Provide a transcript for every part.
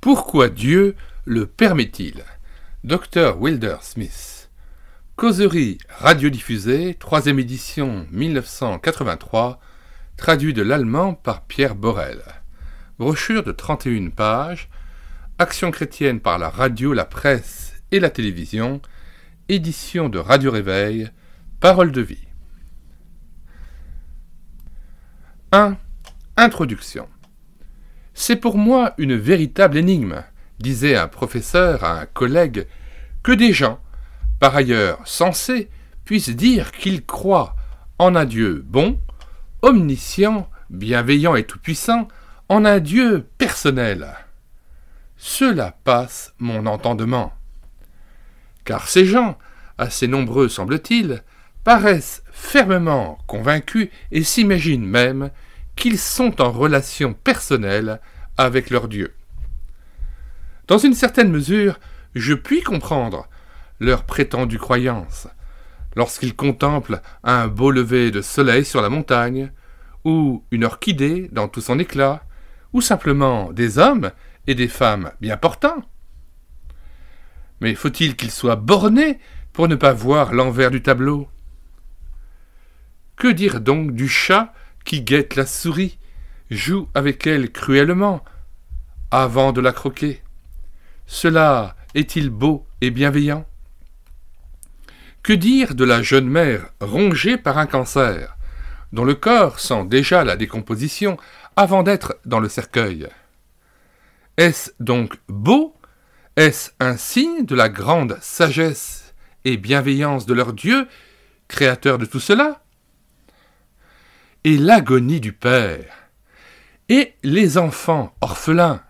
Pourquoi Dieu le permet-il? Dr Wilder Smith. Causerie radiodiffusée, 3e édition 1983, traduit de l'allemand par Pierre Borel. Brochure de 31 pages, Action chrétienne par la radio, la presse et la télévision, édition de Radio Réveil, Parole de vie. 1. Introduction. C'est pour moi une véritable énigme, disait un professeur à un collègue, que des gens, par ailleurs sensés, puissent dire qu'ils croient en un Dieu bon, omniscient, bienveillant et tout-puissant, en un Dieu personnel. Cela passe mon entendement. Car ces gens, assez nombreux semble-t-il, paraissent fermement convaincus et s'imaginent même qu'ils sont en relation personnelle avec leur Dieu. Dans une certaine mesure, je puis comprendre leur prétendue croyance, lorsqu'ils contemplent un beau lever de soleil sur la montagne, ou une orchidée dans tout son éclat, ou simplement des hommes et des femmes bien portants. Mais faut-il qu'ils soient bornés pour ne pas voir l'envers du tableau? Que dire donc du chat qui guette la souris, joue avec elle cruellement, avant de la croquer? Cela est-il beau et bienveillant? Que dire de la jeune mère rongée par un cancer, dont le corps sent déjà la décomposition avant d'être dans le cercueil? Est-ce donc beau? Est-ce un signe de la grande sagesse et bienveillance de leur Dieu, créateur de tout cela? Et l'agonie du Père? Et les enfants orphelins?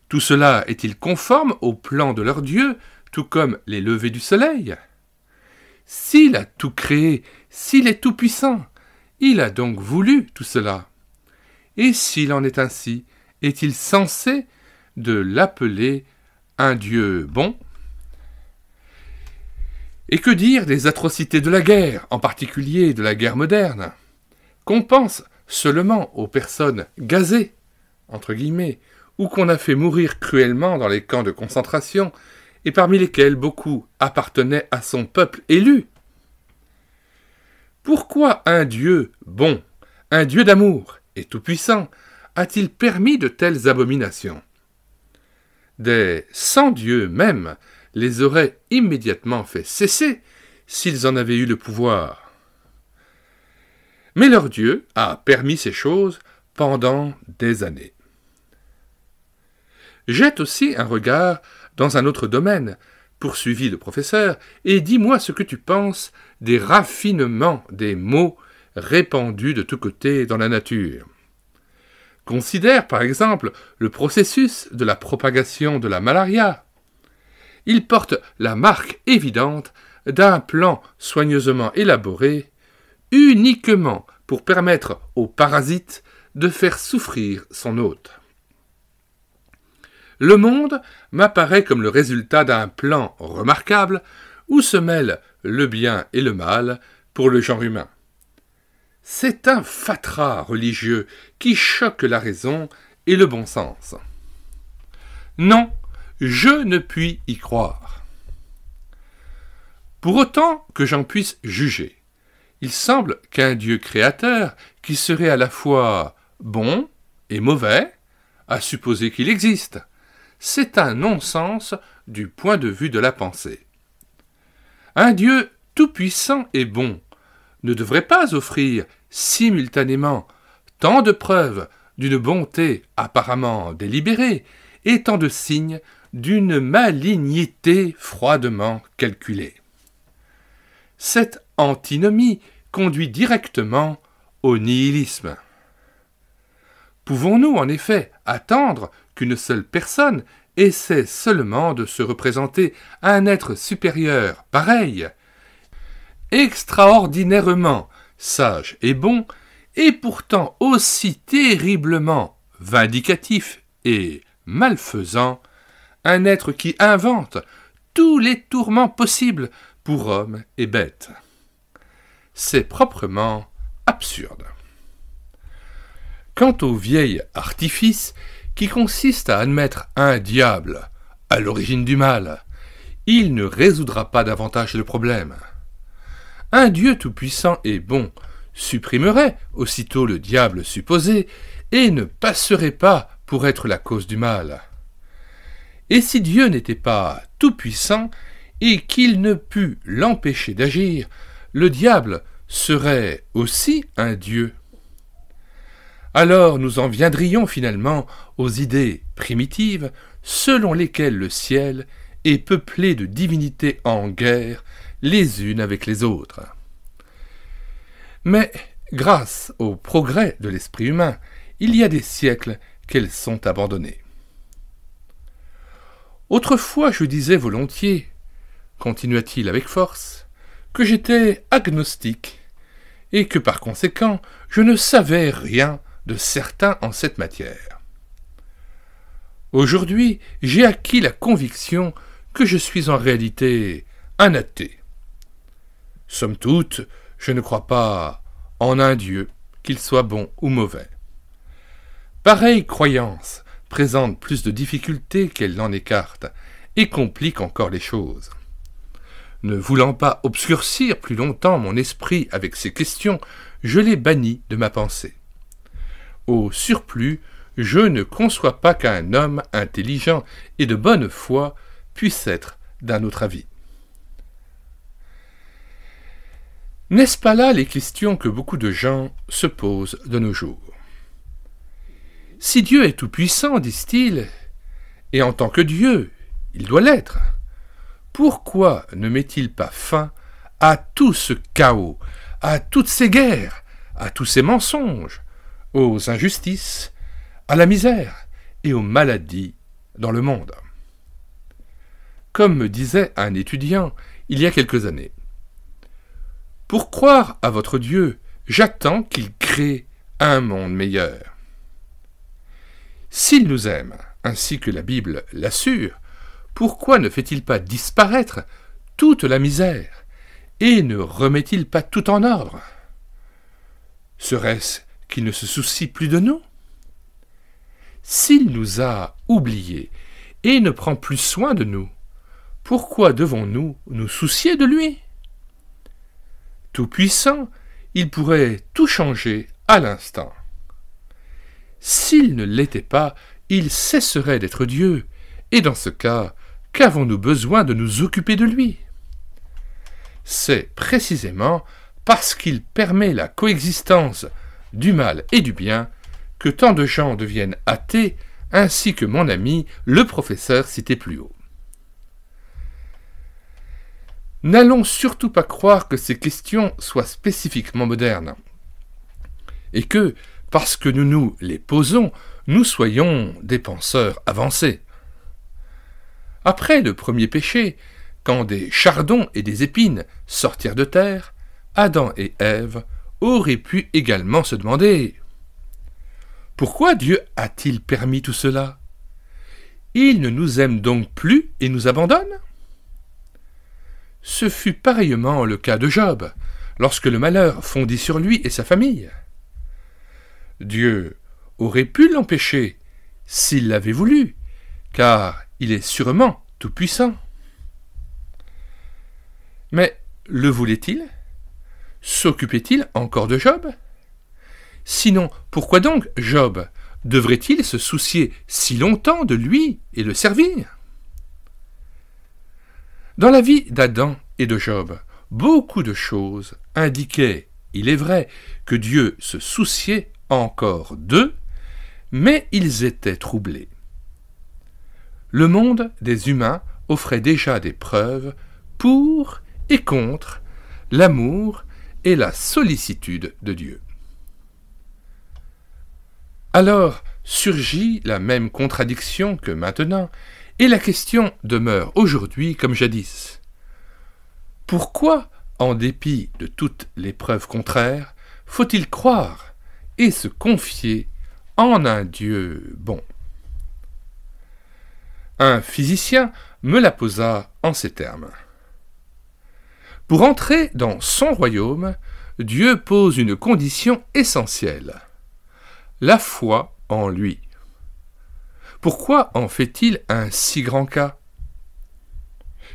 Tout cela est-il conforme au plan de leur Dieu, tout comme les levées du soleil? S'il a tout créé, s'il est tout-puissant, il a donc voulu tout cela. Et s'il en est ainsi, est-il censé de l'appeler un Dieu bon? Et que dire des atrocités de la guerre, en particulier de la guerre moderne? Qu'on pense seulement aux personnes gazées, entre guillemets, ou qu'on a fait mourir cruellement dans les camps de concentration, et parmi lesquels beaucoup appartenaient à son peuple élu. Pourquoi un Dieu bon, un Dieu d'amour et tout-puissant, a-t-il permis de telles abominations? Des sans-dieux même les auraient immédiatement fait cesser s'ils en avaient eu le pouvoir. Mais leur Dieu a permis ces choses pendant des années. Jette aussi un regard dans un autre domaine, poursuivit le professeur, et dis-moi ce que tu penses des raffinements des mots répandus de tous côtés dans la nature. Considère par exemple le processus de la propagation de la malaria. Il porte la marque évidente d'un plan soigneusement élaboré, uniquement pour permettre au parasite de faire souffrir son hôte. Le monde m'apparaît comme le résultat d'un plan remarquable où se mêlent le bien et le mal pour le genre humain. C'est un fatras religieux qui choque la raison et le bon sens. Non, je ne puis y croire. Pour autant que j'en puisse juger, il semble qu'un Dieu créateur, qui serait à la fois bon et mauvais, à supposer qu'il existe, c'est un non-sens du point de vue de la pensée. Un Dieu tout-puissant et bon ne devrait pas offrir simultanément tant de preuves d'une bonté apparemment délibérée et tant de signes d'une malignité froidement calculée. Cette antinomie conduit directement au nihilisme. Pouvons-nous en effet attendre qu'une seule personne essaie seulement de se représenter un être supérieur pareil, extraordinairement sage et bon, et pourtant aussi terriblement vindicatif et malfaisant, un être qui invente tous les tourments possibles pour hommes et bêtes? C'est proprement absurde. Quant au vieil artifice qui consiste à admettre un diable à l'origine du mal, il ne résoudra pas davantage le problème. Un Dieu tout-puissant et bon supprimerait aussitôt le diable supposé et ne passerait pas pour être la cause du mal. Et si Dieu n'était pas tout-puissant et qu'il ne pût l'empêcher d'agir, le diable serait aussi un Dieu. Alors nous en viendrions finalement aux idées primitives selon lesquelles le ciel est peuplé de divinités en guerre les unes avec les autres. Mais grâce au progrès de l'esprit humain, il y a des siècles qu'elles sont abandonnées. Autrefois je disais volontiers, continua-t-il avec force, que j'étais agnostique, et que par conséquent je ne savais rien de certain en cette matière. Aujourd'hui, j'ai acquis la conviction que je suis en réalité un athée. Somme toute, je ne crois pas en un Dieu, qu'il soit bon ou mauvais. Pareille croyance présente plus de difficultés qu'elle n'en écarte, et complique encore les choses. Ne voulant pas obscurcir plus longtemps mon esprit avec ces questions, je les bannis de ma pensée. Au surplus, je ne conçois pas qu'un homme intelligent et de bonne foi puisse être d'un autre avis. N'est-ce pas là les questions que beaucoup de gens se posent de nos jours? Si Dieu est tout-puissant, disent-ils, et en tant que Dieu, il doit l'être, pourquoi ne met-il pas fin à tout ce chaos, à toutes ces guerres, à tous ces mensonges, aux injustices, à la misère et aux maladies dans le monde? Comme me disait un étudiant il y a quelques années, « Pour croire à votre Dieu, j'attends qu'il crée un monde meilleur. S'il nous aime, ainsi que la Bible l'assure, pourquoi ne fait-il pas disparaître toute la misère et ne remet-il pas tout en ordre? Serait-ce qu'il ne se soucie plus de nous? S'il nous a oubliés et ne prend plus soin de nous, pourquoi devons-nous nous soucier de lui? Tout-puissant, il pourrait tout changer à l'instant. S'il ne l'était pas, il cesserait d'être Dieu, et dans ce cas, qu'avons-nous besoin de nous occuper de lui? C'est précisément parce qu'il permet la coexistence du mal et du bien que tant de gens deviennent athées, ainsi que mon ami, le professeur cité plus haut. N'allons surtout pas croire que ces questions soient spécifiquement modernes, et que, parce que nous nous les posons, nous soyons des penseurs avancés. Après le premier péché, quand des chardons et des épines sortirent de terre, Adam et Ève auraient pu également se demander « Pourquoi Dieu a-t-il permis tout cela? Il ne nous aime donc plus et nous abandonne ?» Ce fut pareillement le cas de Job, lorsque le malheur fondit sur lui et sa famille. Dieu aurait pu l'empêcher s'il l'avait voulu, car il est sûrement tout-puissant. Mais le voulait-il? S'occupait-il encore de Job? Sinon, pourquoi donc Job devrait-il se soucier si longtemps de lui et le servir? Dans la vie d'Adam et de Job, beaucoup de choses indiquaient, il est vrai, que Dieu se souciait encore d'eux, mais ils étaient troublés. Le monde des humains offrait déjà des preuves pour et contre l'amour et la sollicitude de Dieu. Alors surgit la même contradiction que maintenant, et la question demeure aujourd'hui comme jadis. Pourquoi, en dépit de toutes les preuves contraires, faut-il croire et se confier en un Dieu bon? Un physicien me la posa en ces termes. Pour entrer dans son royaume, Dieu pose une condition essentielle, la foi en lui. Pourquoi en fait-il un si grand cas?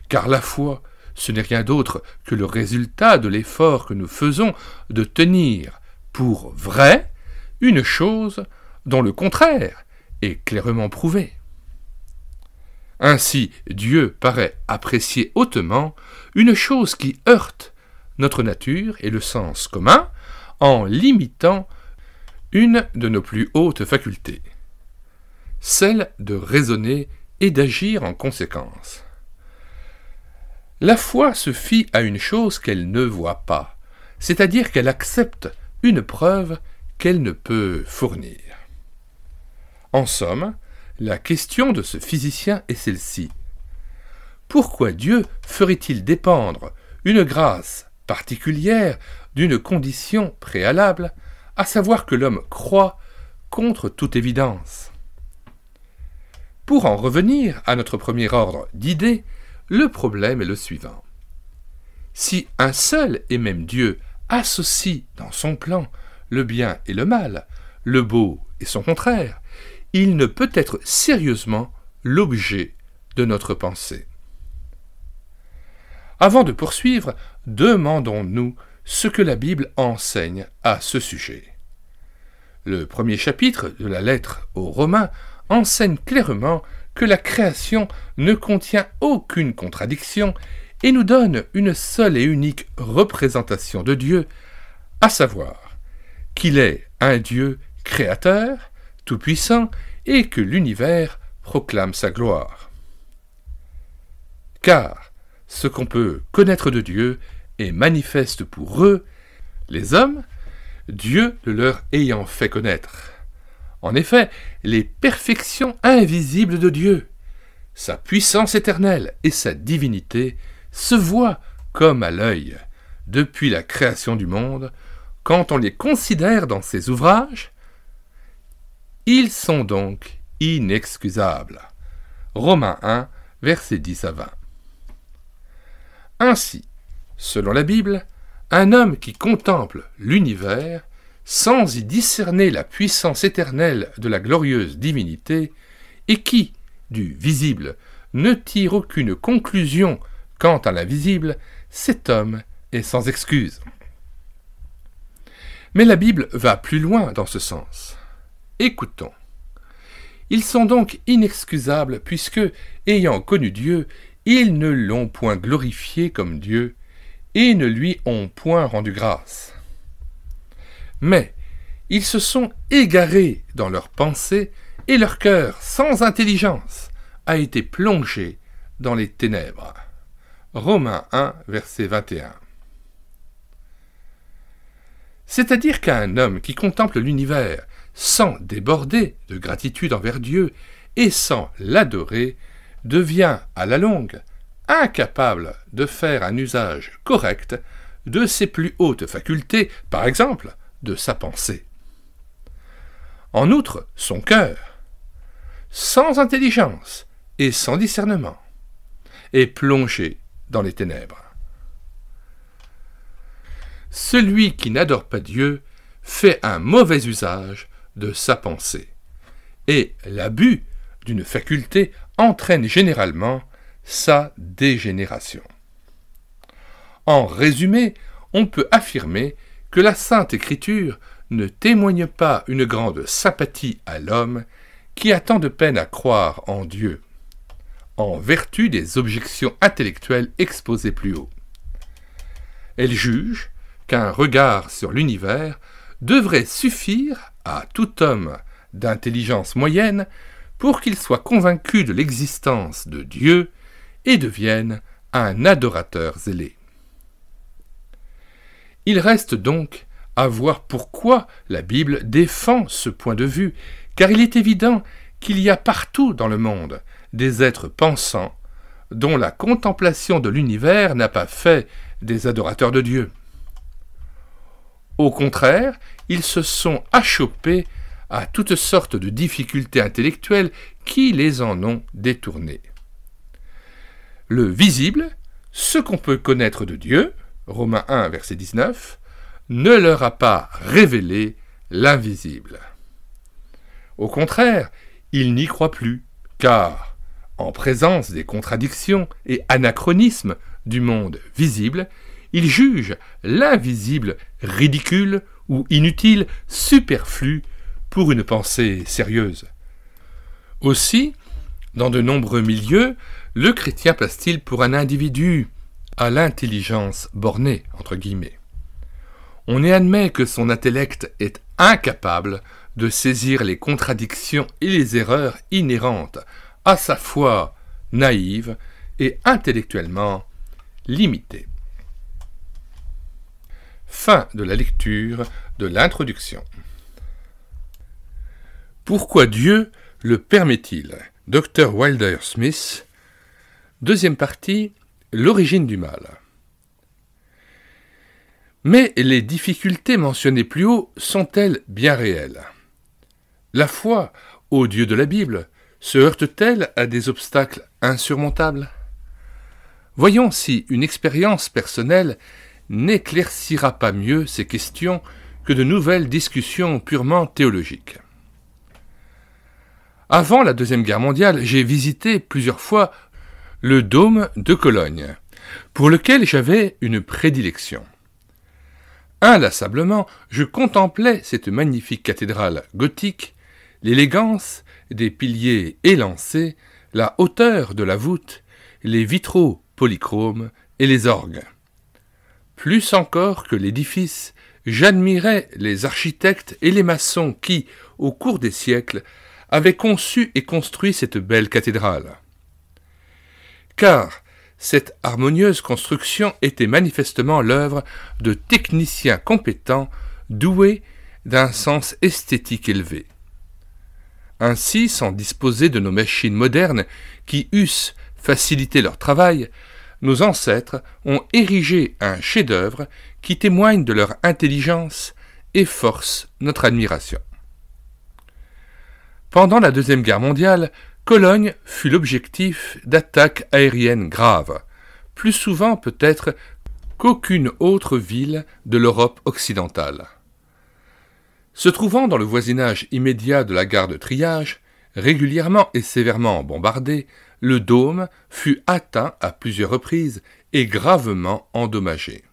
Car la foi, ce n'est rien d'autre que le résultat de l'effort que nous faisons de tenir pour vrai une chose dont le contraire est clairement prouvé. Ainsi, Dieu paraît apprécier hautement une chose qui heurte notre nature et le sens commun en limitant une de nos plus hautes facultés, celle de raisonner et d'agir en conséquence. La foi se fie à une chose qu'elle ne voit pas, c'est-à-dire qu'elle accepte une preuve qu'elle ne peut fournir. En somme, la question de ce physicien est celle-ci. Pourquoi Dieu ferait-il dépendre une grâce particulière d'une condition préalable, à savoir que l'homme croit contre toute évidence? Pour en revenir à notre premier ordre d'idées, le problème est le suivant. Si un seul et même Dieu associe dans son plan le bien et le mal, le beau et son contraire, il ne peut être sérieusement l'objet de notre pensée. Avant de poursuivre, demandons-nous ce que la Bible enseigne à ce sujet. Le premier chapitre de la lettre aux Romains enseigne clairement que la création ne contient aucune contradiction et nous donne une seule et unique représentation de Dieu, à savoir qu'il est un Dieu créateur, tout-puissant, et que l'univers proclame sa gloire. Car ce qu'on peut connaître de Dieu est manifeste pour eux, les hommes, Dieu le leur ayant fait connaître. En effet, les perfections invisibles de Dieu, sa puissance éternelle et sa divinité se voient comme à l'œil depuis la création du monde, quand on les considère dans ses ouvrages. Ils sont donc inexcusables. Romains 1, versets 10 à 20. Ainsi, selon la Bible, un homme qui contemple l'univers sans y discerner la puissance éternelle de la glorieuse divinité, et qui, du visible, ne tire aucune conclusion quant à l'invisible, cet homme est sans excuse. Mais la Bible va plus loin dans ce sens. Écoutons. Ils sont donc inexcusables puisque, ayant connu Dieu, ils ne l'ont point glorifié comme Dieu, et ne lui ont point rendu grâce. Mais ils se sont égarés dans leurs pensées, et leur cœur, sans intelligence, a été plongé dans les ténèbres. Romains 1, verset 21. C'est-à-dire qu'un homme qui contemple l'univers sans déborder de gratitude envers Dieu et sans l'adorer devient, à la longue, incapable de faire un usage correct de ses plus hautes facultés, par exemple, de sa pensée. En outre, son cœur, sans intelligence et sans discernement, est plongé dans les ténèbres. Celui qui n'adore pas Dieu fait un mauvais usage de sa pensée, et l'abus d'une faculté entraîne généralement sa dégénération. En résumé, on peut affirmer que la Sainte Écriture ne témoigne pas une grande sympathie à l'homme qui a tant de peine à croire en Dieu, en vertu des objections intellectuelles exposées plus haut. Elle juge qu'un regard sur l'univers devrait suffire à tout homme d'intelligence moyenne pour qu'il soit convaincu de l'existence de Dieu et devienne un adorateur zélé. Il reste donc à voir pourquoi la Bible défend ce point de vue, car il est évident qu'il y a partout dans le monde des êtres pensants dont la contemplation de l'univers n'a pas fait des adorateurs de Dieu. Au contraire, ils se sont achoppés à toutes sortes de difficultés intellectuelles qui les en ont détournés. Le visible, ce qu'on peut connaître de Dieu, Romains 1, verset 19, ne leur a pas révélé l'invisible. Au contraire, il n'y croit plus, car, en présence des contradictions et anachronismes du monde visible, il juge l'invisible ridicule ou inutile, superflu pour une pensée sérieuse. Aussi, dans de nombreux milieux, le chrétien passe-t-il pour un individu à l'intelligence bornée, entre guillemets. On y admet que son intellect est incapable de saisir les contradictions et les erreurs inhérentes à sa foi naïve et intellectuellement limitée. Fin de la lecture de l'introduction. Pourquoi Dieu le permet-il? Dr. Wilder Smith. Deuxième partie, l'origine du mal. Mais les difficultés mentionnées plus haut sont-elles bien réelles? La foi au Dieu de la Bible se heurte-t-elle à des obstacles insurmontables? Voyons si une expérience personnelle n'éclaircira pas mieux ces questions que de nouvelles discussions purement théologiques. Avant la Deuxième Guerre mondiale, j'ai visité plusieurs fois le dôme de Cologne, pour lequel j'avais une prédilection. Inlassablement, je contemplais cette magnifique cathédrale gothique, l'élégance des piliers élancés, la hauteur de la voûte, les vitraux polychromes et les orgues. Plus encore que l'édifice, j'admirais les architectes et les maçons qui, au cours des siècles, avaient conçu et construit cette belle cathédrale. Car cette harmonieuse construction était manifestement l'œuvre de techniciens compétents, doués d'un sens esthétique élevé. Ainsi, sans disposer de nos machines modernes qui eussent facilité leur travail, nos ancêtres ont érigé un chef-d'œuvre qui témoigne de leur intelligence et force notre admiration. Pendant la Deuxième Guerre mondiale, Cologne fut l'objectif d'attaques aériennes graves, plus souvent peut-être qu'aucune autre ville de l'Europe occidentale. Se trouvant dans le voisinage immédiat de la gare de triage, régulièrement et sévèrement bombardé, le dôme fut atteint à plusieurs reprises et gravement endommagé.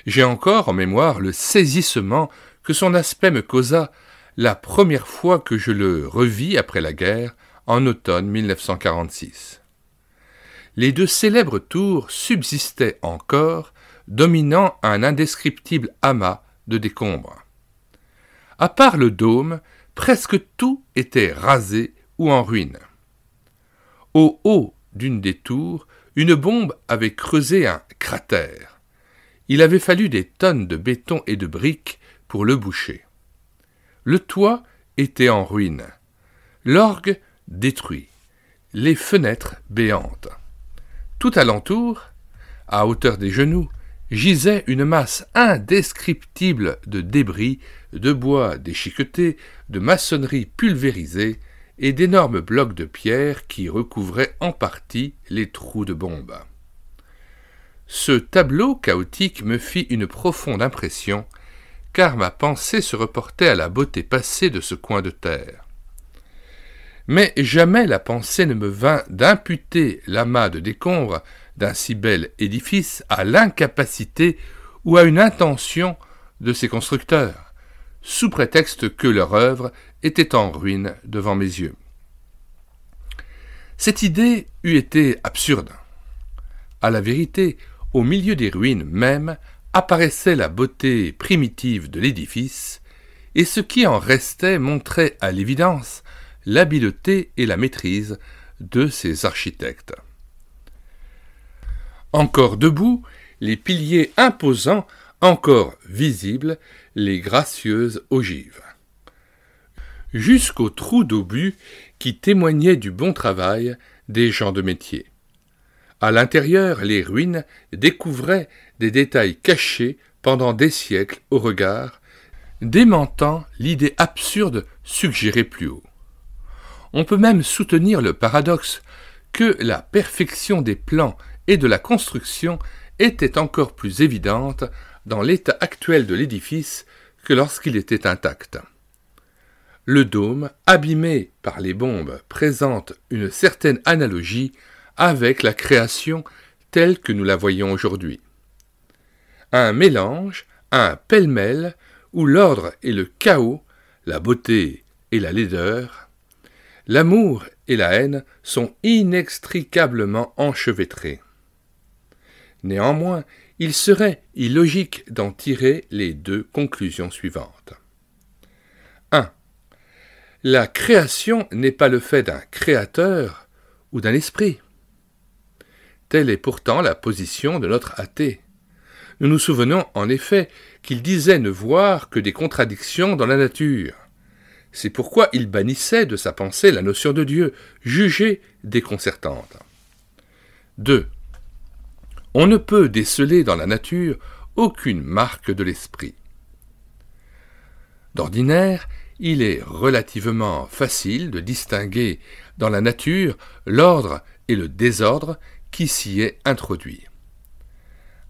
J'ai encore en mémoire le saisissement que son aspect me causa la première fois que je le revis après la guerre, en automne 1946. Les deux célèbres tours subsistaient encore, dominant un indescriptible amas de décombres. À part le dôme, presque tout était rasé ou en ruine. Au haut d'une des tours, une bombe avait creusé un cratère. Il avait fallu des tonnes de béton et de briques pour le boucher. Le toit était en ruine, l'orgue détruit, les fenêtres béantes. Tout alentour, à hauteur des genoux, gisait une masse indescriptible de débris, de bois déchiqueté, de maçonnerie pulvérisée et d'énormes blocs de pierre qui recouvraient en partie les trous de bombes. Ce tableau chaotique me fit une profonde impression, car ma pensée se reportait à la beauté passée de ce coin de terre. Mais jamais la pensée ne me vint d'imputer l'amas de décombres d'un si bel édifice à l'incapacité ou à une intention de ses constructeurs, sous prétexte que leur œuvre était en ruine devant mes yeux. Cette idée eût été absurde. À la vérité, au milieu des ruines même, apparaissait la beauté primitive de l'édifice, et ce qui en restait montrait à l'évidence l'habileté et la maîtrise de ses architectes. Encore debout, les piliers imposants, encore visibles, les gracieuses ogives. Jusqu'aux trous d'obus qui témoignaient du bon travail des gens de métier. À l'intérieur, les ruines découvraient des détails cachés pendant des siècles au regard, démentant l'idée absurde suggérée plus haut. On peut même soutenir le paradoxe que la perfection des plans et de la construction était encore plus évidente dans l'état actuel de l'édifice que lorsqu'il était intact. Le dôme, abîmé par les bombes, présente une certaine analogie avec la création telle que nous la voyons aujourd'hui. Un mélange, un pêle-mêle, où l'ordre et le chaos, la beauté et la laideur, l'amour et la haine sont inextricablement enchevêtrés. Néanmoins, il serait illogique d'en tirer les deux conclusions suivantes. 1. La création n'est pas le fait d'un créateur ou d'un esprit. Telle est pourtant la position de notre athée. Nous nous souvenons en effet qu'il disait ne voir que des contradictions dans la nature. C'est pourquoi il bannissait de sa pensée la notion de Dieu, jugée déconcertante. 2. On ne peut déceler dans la nature aucune marque de l'esprit. D'ordinaire, il est relativement facile de distinguer dans la nature l'ordre et le désordre qui s'y est introduit.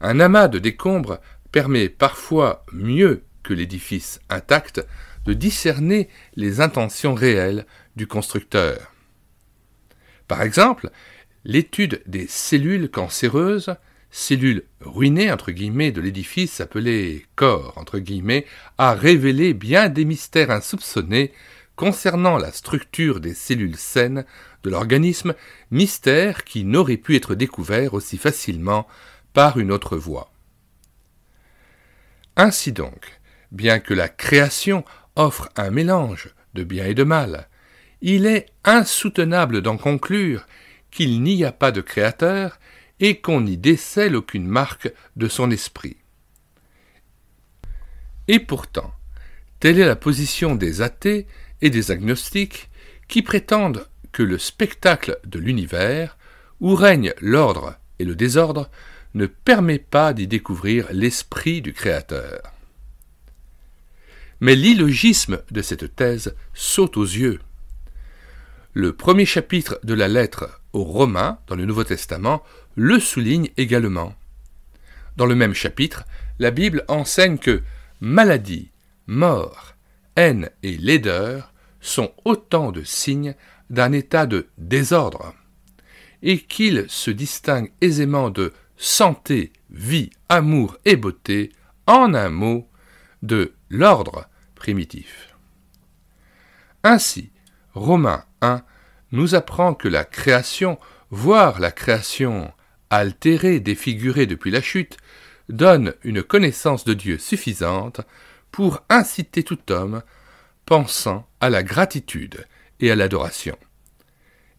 Un amas de décombres permet parfois mieux que l'édifice intact de discerner les intentions réelles du constructeur. Par exemple, l'étude des cellules cancéreuses, cellules ruinées entre guillemets de l'édifice appelé corps entre guillemets, a révélé bien des mystères insoupçonnés concernant la structure des cellules saines de l'organisme, mystères qui n'auraient pu être découverts aussi facilement par une autre voie. Ainsi donc, bien que la création offre un mélange de bien et de mal, il est insoutenable d'en conclure qu'il n'y a pas de créateur et qu'on n'y décèle aucune marque de son esprit. Et pourtant, telle est la position des athées et des agnostiques qui prétendent que le spectacle de l'univers, où règne l'ordre et le désordre, ne permet pas d'y découvrir l'esprit du Créateur. Mais l'illogisme de cette thèse saute aux yeux. Le premier chapitre de la lettre aux Romains, dans le Nouveau Testament, le souligne également. Dans le même chapitre, la Bible enseigne que maladie, mort, haine et laideur sont autant de signes d'un état de désordre, et qu'il se distingue aisément de santé, vie, amour et beauté, en un mot, de l'ordre primitif. Ainsi, Romains 1 nous apprend que la création, voire la création altérée, défigurée depuis la chute, donne une connaissance de Dieu suffisante pour inciter tout homme pensant à la gratitude et à l'adoration.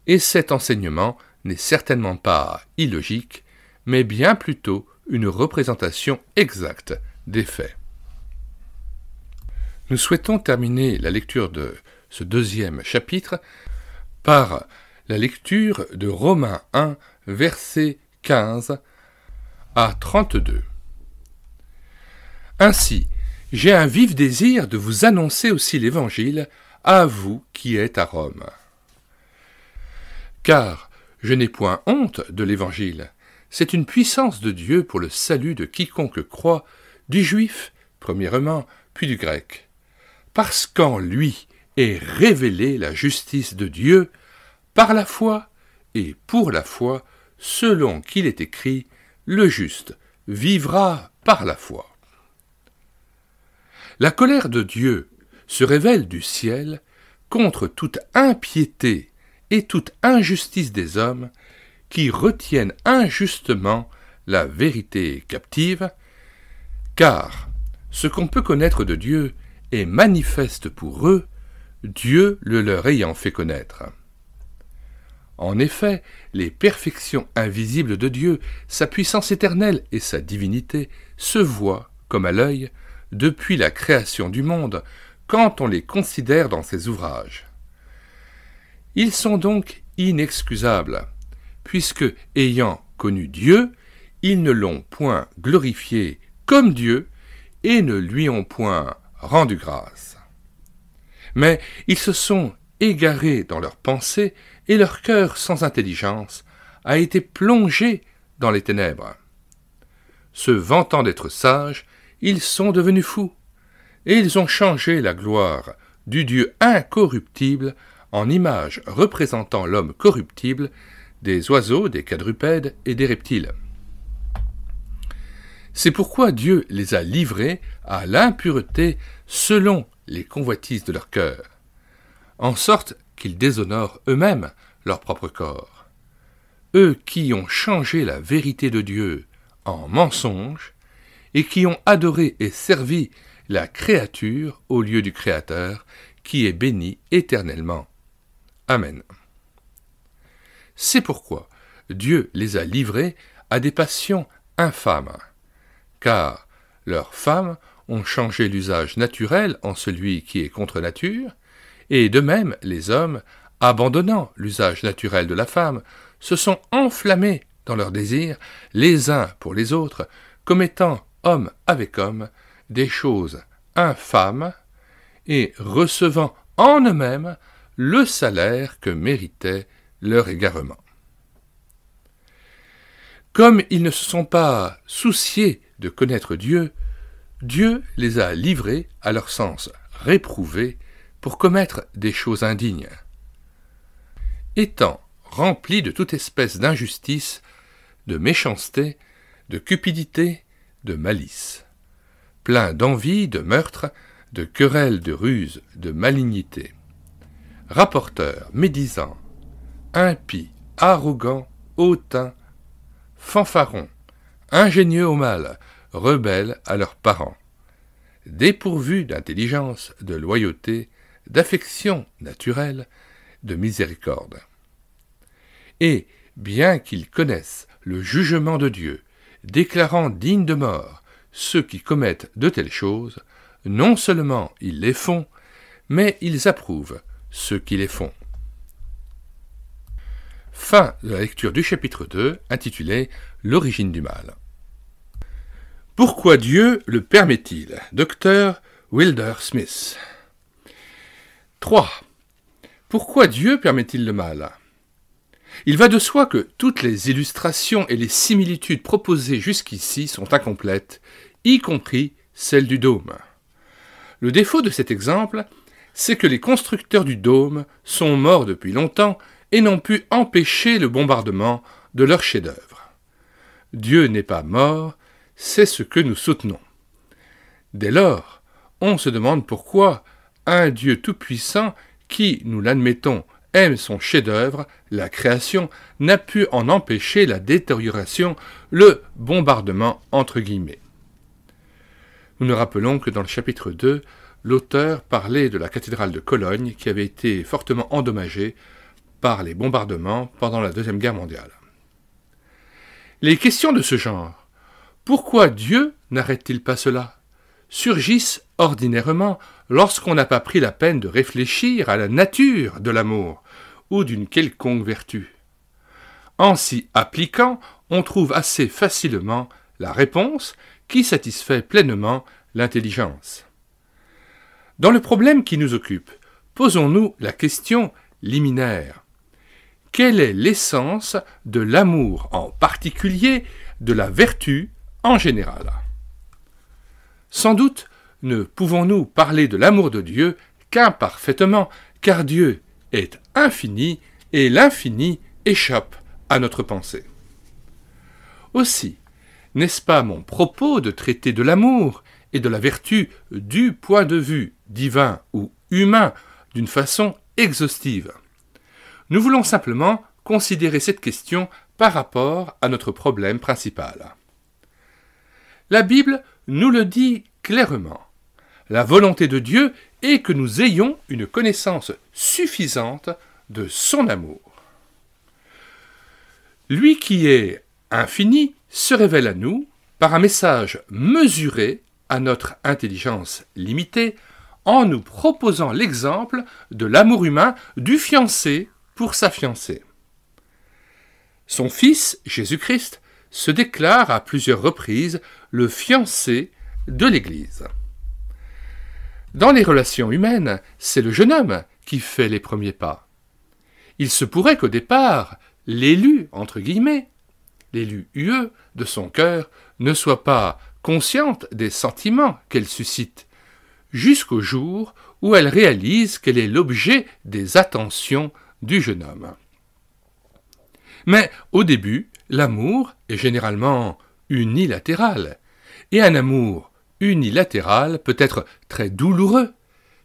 Et cet enseignement n'est certainement pas illogique, mais bien plutôt une représentation exacte des faits. Nous souhaitons terminer la lecture de ce deuxième chapitre par la lecture de Romains 1, versets 15 à 32. Ainsi, j'ai un vif désir de vous annoncer aussi l'Évangile à vous qui êtes à Rome. Car je n'ai point honte de l'Évangile. C'est une puissance de Dieu pour le salut de quiconque croit, du juif, premièrement, puis du grec. Parce qu'en lui est révélée la justice de Dieu, par la foi et pour la foi, selon qu'il est écrit, le juste vivra par la foi. La colère de Dieu se révèle du ciel contre toute impiété et toute injustice des hommes qui retiennent injustement la vérité captive, car ce qu'on peut connaître de Dieu est manifeste pour eux, Dieu le leur ayant fait connaître. En effet, les perfections invisibles de Dieu, sa puissance éternelle et sa divinité se voient, comme à l'œil, depuis la création du monde, quand on les considère dans ses ouvrages. Ils sont donc inexcusables, puisque, ayant connu Dieu, ils ne l'ont point glorifié comme Dieu et ne lui ont point rendu grâce. Mais ils se sont égarés dans leurs pensées et leur cœur sans intelligence a été plongé dans les ténèbres. Se vantant d'être sages, ils sont devenus fous, et ils ont changé la gloire du Dieu incorruptible en image représentant l'homme corruptible, des oiseaux, des quadrupèdes et des reptiles. C'est pourquoi Dieu les a livrés à l'impureté selon les convoitises de leur cœur, en sorte qu'ils déshonorent eux-mêmes leur propre corps. Eux qui ont changé la vérité de Dieu en mensonge et qui ont adoré et servi la créature au lieu du Créateur, qui est béni éternellement. Amen. C'est pourquoi Dieu les a livrés à des passions infâmes, car leurs femmes ont changé l'usage naturel en celui qui est contre nature, et de même les hommes, abandonnant l'usage naturel de la femme, se sont enflammés dans leurs désirs les uns pour les autres, commettant homme avec homme des choses infâmes et recevant en eux-mêmes le salaire que méritait leur égarement. Comme ils ne se sont pas souciés de connaître Dieu, Dieu les a livrés à leur sens réprouvé pour commettre des choses indignes. Étant remplis de toute espèce d'injustice, de méchanceté, de cupidité, de malice, pleins d'envie, de meurtre, de querelles, de ruse, de malignité, rapporteurs, médisants, impies, arrogants, hautains, fanfarons, ingénieux au mal, rebelles à leurs parents, dépourvus d'intelligence, de loyauté, d'affection naturelle, de miséricorde. Et, bien qu'ils connaissent le jugement de Dieu, déclarant dignes de mort ceux qui commettent de telles choses, non seulement ils les font, mais ils approuvent ceux qui les font. Fin de la lecture du chapitre 2, intitulé « L'origine du mal ». Pourquoi Dieu le permet-il? Dr. Wilder Smith. 3. Pourquoi Dieu permet-il le mal? Il va de soi que toutes les illustrations et les similitudes proposées jusqu'ici sont incomplètes, y compris celle du dôme. Le défaut de cet exemple, c'est que les constructeurs du dôme sont morts depuis longtemps et n'ont pu empêcher le bombardement de leur chef-d'œuvre. Dieu n'est pas mort, c'est ce que nous soutenons. Dès lors, on se demande pourquoi un Dieu tout-puissant qui, nous l'admettons, aime son chef-d'œuvre, la création, n'a pu en empêcher la détérioration, le bombardement entre guillemets. Nous nous rappelons que dans le chapitre 2, l'auteur parlait de la cathédrale de Cologne qui avait été fortement endommagée par les bombardements pendant la Deuxième Guerre mondiale. Les questions de ce genre, pourquoi Dieu n'arrête-t-il pas cela, surgissent ordinairement lorsqu'on n'a pas pris la peine de réfléchir à la nature de l'amour ou d'une quelconque vertu. En s'y appliquant, on trouve assez facilement la réponse qui satisfait pleinement l'intelligence. Dans le problème qui nous occupe, posons-nous la question liminaire. Quelle est l'essence de l'amour en particulier, de la vertu en général? Sans doute ne pouvons-nous parler de l'amour de Dieu qu'imparfaitement, car Dieu est infini et l'infini échappe à notre pensée. Aussi, n'est-ce pas mon propos de traiter de l'amour et de la vertu du point de vue divin ou humain d'une façon exhaustive? Nous voulons simplement considérer cette question par rapport à notre problème principal. La Bible nous le dit clairement. La volonté de Dieu est que nous ayons une connaissance suffisante de son amour. Lui qui est infini se révèle à nous par un message mesuré à notre intelligence limitée en nous proposant l'exemple de l'amour humain du fiancé pour sa fiancée. Son fils, Jésus-Christ, se déclare à plusieurs reprises le fiancé de l'Église. Dans les relations humaines, c'est le jeune homme qui fait les premiers pas. Il se pourrait qu'au départ, l'élu, entre guillemets, l'élu UE de son cœur, ne soit pas consciente des sentiments qu'elle suscite, jusqu'au jour où elle réalise qu'elle est l'objet des attentions du jeune homme. Mais au début, l'amour est généralement unilatéral, et un amour unilatéral peut être très douloureux,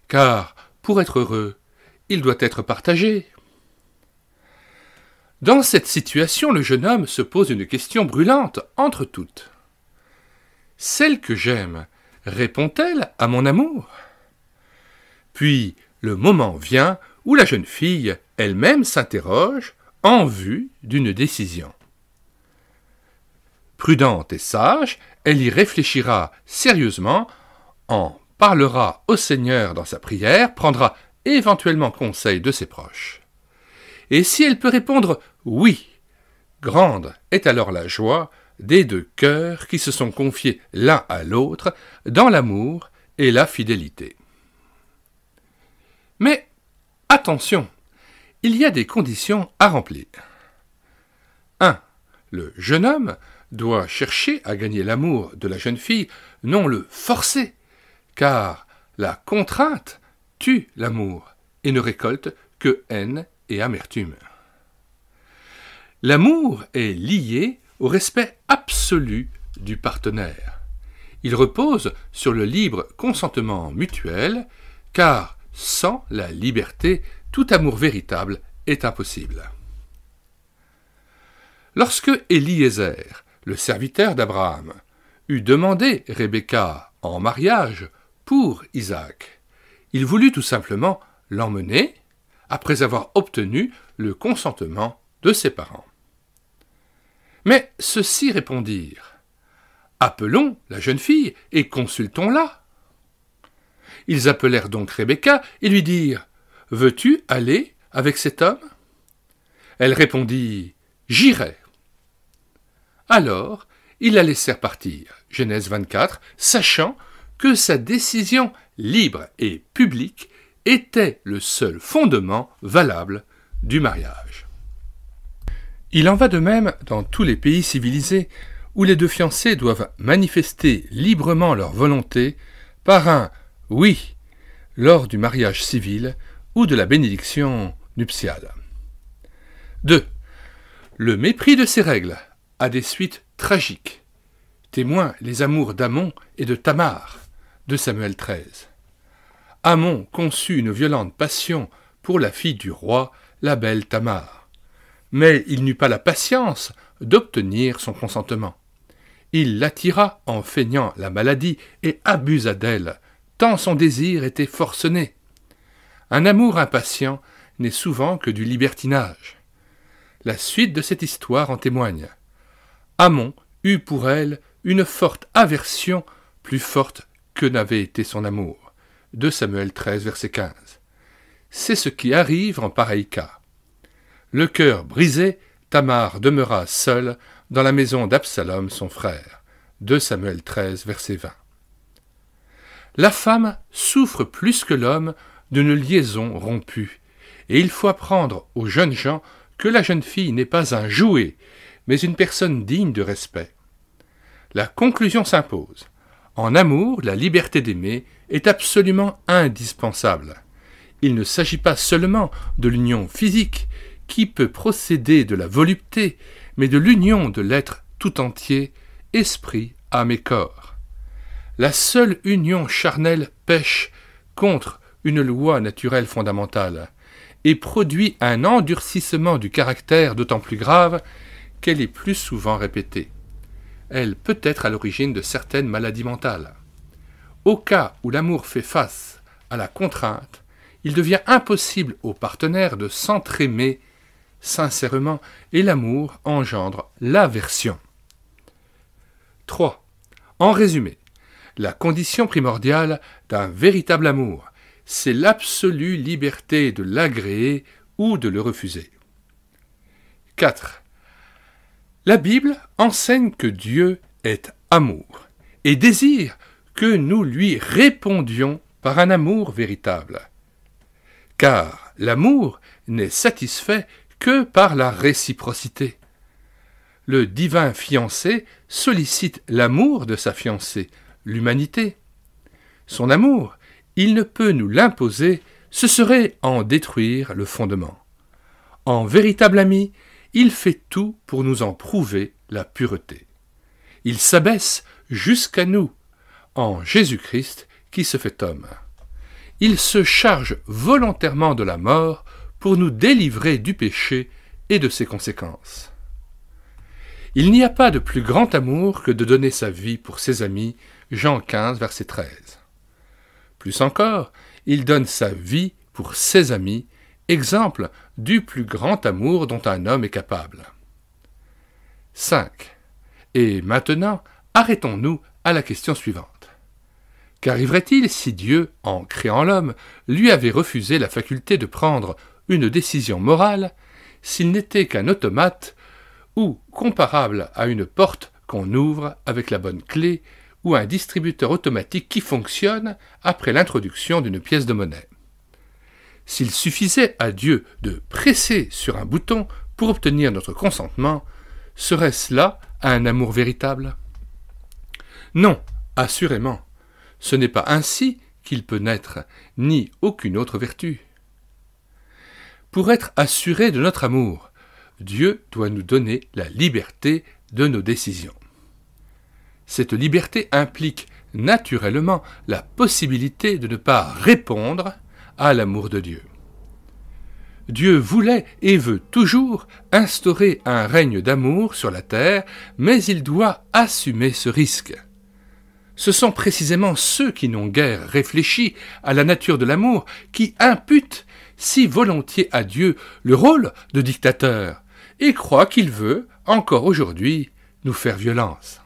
car pour être heureux, il doit être partagé. Dans cette situation, le jeune homme se pose une question brûlante entre toutes. Celle que j'aime répond-elle à mon amour? Puis le moment vient où la jeune fille elle-même s'interroge en vue d'une décision. Prudente et sage, elle y réfléchira sérieusement, en parlera au Seigneur dans sa prière, prendra éventuellement conseil de ses proches. Et si elle peut répondre « oui », grande est alors la joie des deux cœurs qui se sont confiés l'un à l'autre dans l'amour et la fidélité. Mais attention, il y a des conditions à remplir. 1. Le jeune homme doit chercher à gagner l'amour de la jeune fille, non le forcer, car la contrainte tue l'amour et ne récolte que haine et amertume. L'amour est lié au respect absolu du partenaire. Il repose sur le libre consentement mutuel, car sans la liberté, tout amour véritable est impossible. Lorsque Eliezer, le serviteur d'Abraham, eut demandé Rebecca en mariage pour Isaac, il voulut tout simplement l'emmener après avoir obtenu le consentement de ses parents. Mais ceux-ci répondirent « Appelons la jeune fille et consultons-la. » Ils appelèrent donc Rebecca et lui dirent « Veux-tu aller avec cet homme ?» Elle répondit « J'irai. » Alors, ils la laissèrent partir, Genèse 24, sachant que sa décision libre et publique était le seul fondement valable du mariage. Il en va de même dans tous les pays civilisés où les deux fiancés doivent manifester librement leur volonté par un « oui » lors du mariage civil ou de la bénédiction nuptiale. 2. Le mépris de ces règles a des suites tragiques. Témoin les amours d'Amon et de Tamar, de Samuel 13. Amon conçut une violente passion pour la fille du roi, la belle Tamar. Mais il n'eut pas la patience d'obtenir son consentement. Il l'attira en feignant la maladie et abusa d'elle, tant son désir était forcené. Un amour impatient n'est souvent que du libertinage. La suite de cette histoire en témoigne. Amon eut pour elle une forte aversion, plus forte que n'avait été son amour. 2 Samuel 13, verset 15. C'est ce qui arrive en pareil cas. Le cœur brisé, Tamar demeura seule dans la maison d'Absalom, son frère. 2 Samuel 13, verset 20. La femme souffre plus que l'homme d'une liaison rompue, et il faut apprendre aux jeunes gens que la jeune fille n'est pas un jouet, mais une personne digne de respect. La conclusion s'impose. En amour, la liberté d'aimer est absolument indispensable. Il ne s'agit pas seulement de l'union physique, qui peut procéder de la volupté, mais de l'union de l'être tout entier, esprit, âme et corps. La seule union charnelle pèche contre une loi naturelle fondamentale et produit un endurcissement du caractère d'autant plus grave qu'elle est plus souvent répétée. Elle peut être à l'origine de certaines maladies mentales. Au cas où l'amour fait face à la contrainte, il devient impossible au partenaire de s'entraimer sincèrement et l'amour engendre l'aversion. 3. En résumé, la condition primordiale d'un véritable amour, c'est l'absolue liberté de l'agréer ou de le refuser. 4. La Bible enseigne que Dieu est amour et désire que nous lui répondions par un amour véritable. Car l'amour n'est satisfait que par la réciprocité. Le divin fiancé sollicite l'amour de sa fiancée, l'humanité. Son amour il ne peut nous l'imposer, ce serait en détruire le fondement. En véritable ami, il fait tout pour nous en prouver la pureté. Il s'abaisse jusqu'à nous, en Jésus-Christ qui se fait homme. Il se charge volontairement de la mort pour nous délivrer du péché et de ses conséquences. Il n'y a pas de plus grand amour que de donner sa vie pour ses amis, Jean 15, verset 13. Plus encore, il donne sa vie pour ses amis, exemple du plus grand amour dont un homme est capable. 5. Et maintenant, arrêtons-nous à la question suivante. Qu'arriverait-il si Dieu, en créant l'homme, lui avait refusé la faculté de prendre une décision morale, s'il n'était qu'un automate ou comparable à une porte qu'on ouvre avec la bonne clé ou un distributeur automatique qui fonctionne après l'introduction d'une pièce de monnaie? S'il suffisait à Dieu de presser sur un bouton pour obtenir notre consentement, serait-ce là un amour véritable? Non, assurément. Ce n'est pas ainsi qu'il peut naître, ni aucune autre vertu. Pour être assuré de notre amour, Dieu doit nous donner la liberté de nos décisions. Cette liberté implique naturellement la possibilité de ne pas répondre à l'amour de Dieu. Dieu voulait et veut toujours instaurer un règne d'amour sur la terre, mais il doit assumer ce risque. Ce sont précisément ceux qui n'ont guère réfléchi à la nature de l'amour qui imputent si volontiers à Dieu le rôle de dictateur et croient qu'il veut, encore aujourd'hui, nous faire violence.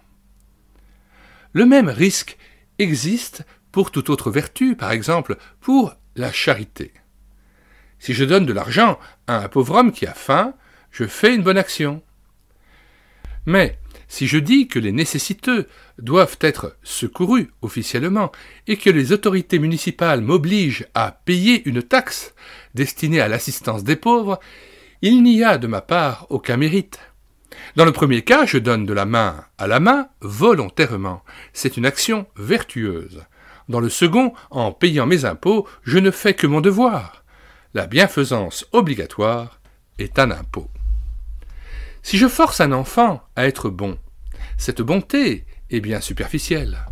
Le même risque existe pour toute autre vertu, par exemple pour la charité. Si je donne de l'argent à un pauvre homme qui a faim, je fais une bonne action. Mais si je dis que les nécessiteux doivent être secourus officiellement et que les autorités municipales m'obligent à payer une taxe destinée à l'assistance des pauvres, il n'y a de ma part aucun mérite. Dans le premier cas, je donne de la main à la main volontairement. C'est une action vertueuse. Dans le second, en payant mes impôts, je ne fais que mon devoir. La bienfaisance obligatoire est un impôt. Si je force un enfant à être bon, cette bonté est bien superficielle.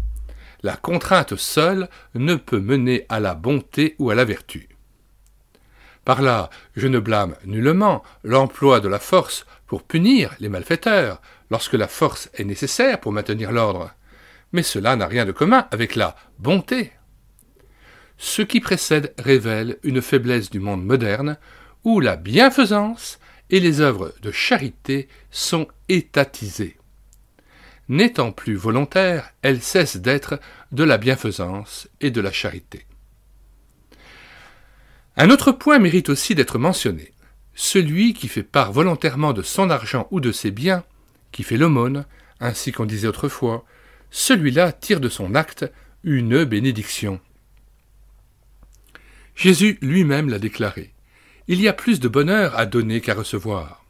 La contrainte seule ne peut mener à la bonté ou à la vertu. Par là, je ne blâme nullement l'emploi de la force pour punir les malfaiteurs, lorsque la force est nécessaire pour maintenir l'ordre. Mais cela n'a rien de commun avec la bonté. Ce qui précède révèle une faiblesse du monde moderne, où la bienfaisance et les œuvres de charité sont étatisées. N'étant plus volontaires, elles cessent d'être de la bienfaisance et de la charité. Un autre point mérite aussi d'être mentionné. Celui qui fait part volontairement de son argent ou de ses biens, qui fait l'aumône, ainsi qu'on disait autrefois, celui-là tire de son acte une bénédiction. Jésus lui-même l'a déclaré. Il y a plus de bonheur à donner qu'à recevoir.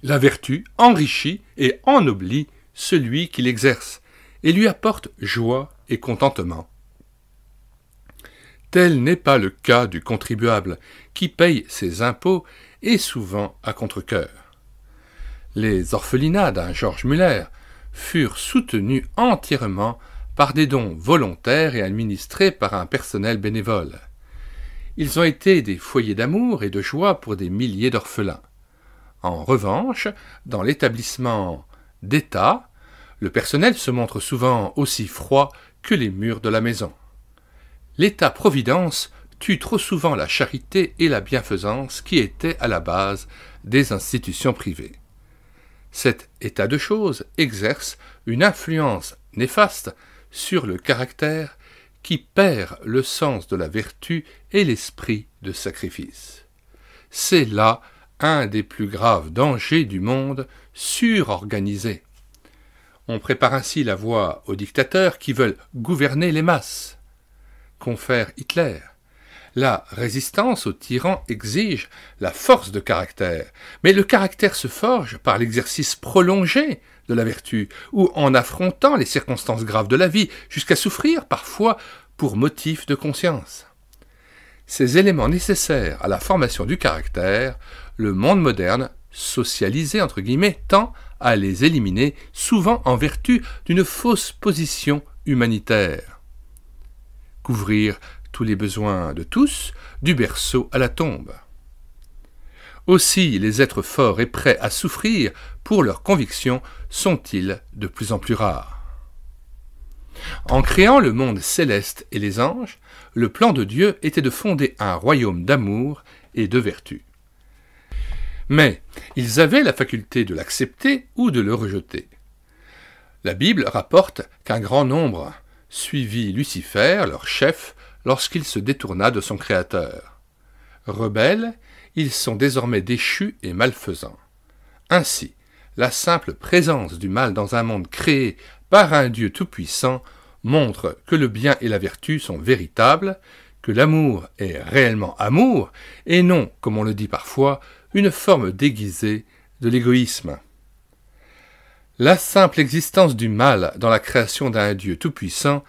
La vertu enrichit et ennoblit celui qui l'exerce et lui apporte joie et contentement. Tel n'est pas le cas du contribuable qui paye ses impôts et souvent à contre-cœur. Les orphelinats d'un George Muller furent soutenus entièrement par des dons volontaires et administrés par un personnel bénévole. Ils ont été des foyers d'amour et de joie pour des milliers d'orphelins. En revanche, dans l'établissement d'État, le personnel se montre souvent aussi froid que les murs de la maison. L'État-providence tue trop souvent la charité et la bienfaisance qui étaient à la base des institutions privées. Cet état de choses exerce une influence néfaste sur le caractère qui perd le sens de la vertu et l'esprit de sacrifice. C'est là un des plus graves dangers du monde surorganisé. On prépare ainsi la voie aux dictateurs qui veulent gouverner les masses. Confère Hitler. La résistance aux tyrans exige la force de caractère, mais le caractère se forge par l'exercice prolongé de la vertu, ou en affrontant les circonstances graves de la vie, jusqu'à souffrir parfois pour motif de conscience. Ces éléments nécessaires à la formation du caractère, le monde moderne, socialisé entre guillemets, tend à les éliminer, souvent en vertu d'une fausse position humanitaire. Couvrir tous les besoins de tous, du berceau à la tombe. Aussi, les êtres forts et prêts à souffrir pour leurs convictions sont-ils de plus en plus rares. En créant le monde céleste et les anges, le plan de Dieu était de fonder un royaume d'amour et de vertu. Mais ils avaient la faculté de l'accepter ou de le rejeter. La Bible rapporte qu'un grand nombre suivit Lucifer, leur chef, lorsqu'il se détourna de son Créateur. Rebelles, ils sont désormais déchus et malfaisants. Ainsi, la simple présence du mal dans un monde créé par un Dieu tout-puissant montre que le bien et la vertu sont véritables, que l'amour est réellement amour, et non, comme on le dit parfois, une forme déguisée de l'égoïsme. La simple existence du mal dans la création d'un Dieu tout-puissant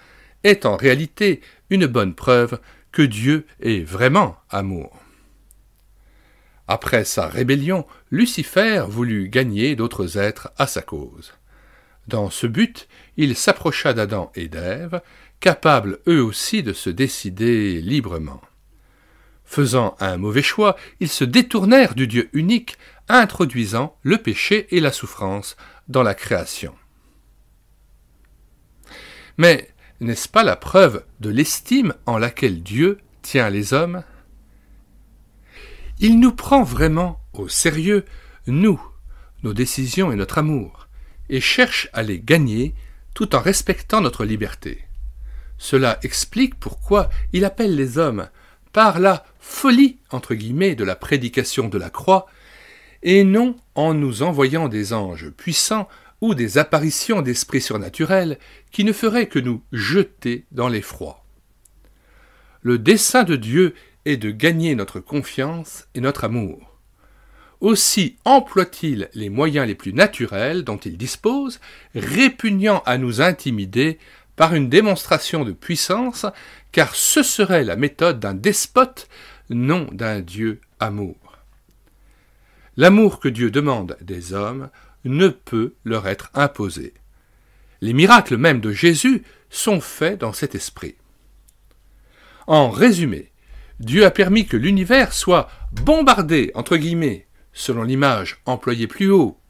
est en réalité une bonne preuve que Dieu est vraiment amour. Après sa rébellion, Lucifer voulut gagner d'autres êtres à sa cause. Dans ce but, il s'approcha d'Adam et d'Ève, capables eux aussi de se décider librement. Faisant un mauvais choix, ils se détournèrent du Dieu unique, introduisant le péché et la souffrance dans la création. Mais n'est-ce pas la preuve de l'estime en laquelle Dieu tient les hommes? Il nous prend vraiment au sérieux, nous, nos décisions et notre amour, et cherche à les gagner tout en respectant notre liberté. Cela explique pourquoi il appelle les hommes par la folie, entre guillemets, de la prédication de la croix, et non en nous envoyant des anges puissants ou des apparitions d'esprits surnaturels qui ne feraient que nous jeter dans l'effroi. Le dessein de Dieu est de gagner notre confiance et notre amour. Aussi emploie-t-il les moyens les plus naturels dont il dispose, répugnant à nous intimider par une démonstration de puissance, car ce serait la méthode d'un despote, non d'un Dieu amour. L'amour que Dieu demande des hommes ne peut leur être imposé. Les miracles même de Jésus sont faits dans cet esprit. En résumé, Dieu a permis que l'univers soit bombardé, entre guillemets, selon l'image employée plus haut,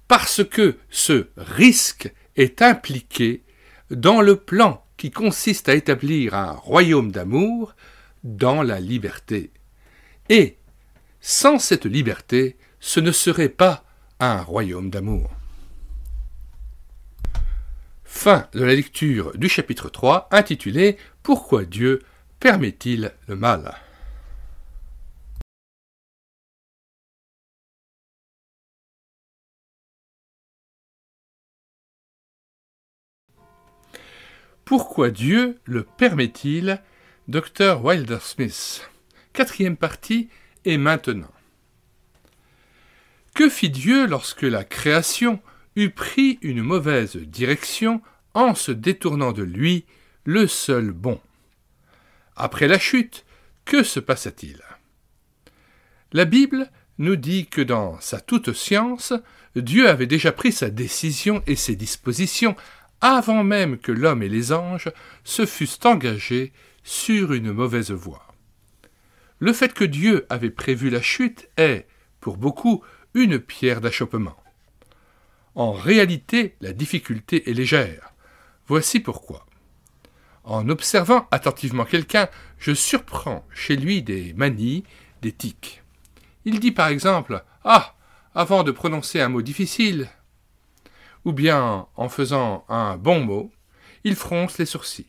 parce que ce risque est impliqué dans le plan qui consiste à établir un royaume d'amour dans la liberté. Et, sans cette liberté, ce ne serait pas un royaume d'amour. Fin de la lecture du chapitre 3, intitulé « Pourquoi Dieu permet-il le mal ?» Pourquoi Dieu le permet-il? Dr. Wilder-Smith. 4e partie est maintenant. Que fit Dieu lorsque la création eut pris une mauvaise direction en se détournant de lui, le seul bon? Après la chute, que se passa-t-il? La Bible nous dit que dans sa toute science, Dieu avait déjà pris sa décision et ses dispositions avant même que l'homme et les anges se fussent engagés sur une mauvaise voie. Le fait que Dieu avait prévu la chute est, pour beaucoup, une pierre d'achoppement. En réalité, la difficulté est légère. Voici pourquoi. En observant attentivement quelqu'un, je surprends chez lui des manies, des tics. Il dit par exemple « Ah !» avant de prononcer un mot difficile. Ou bien, en faisant un bon mot, il fronce les sourcils,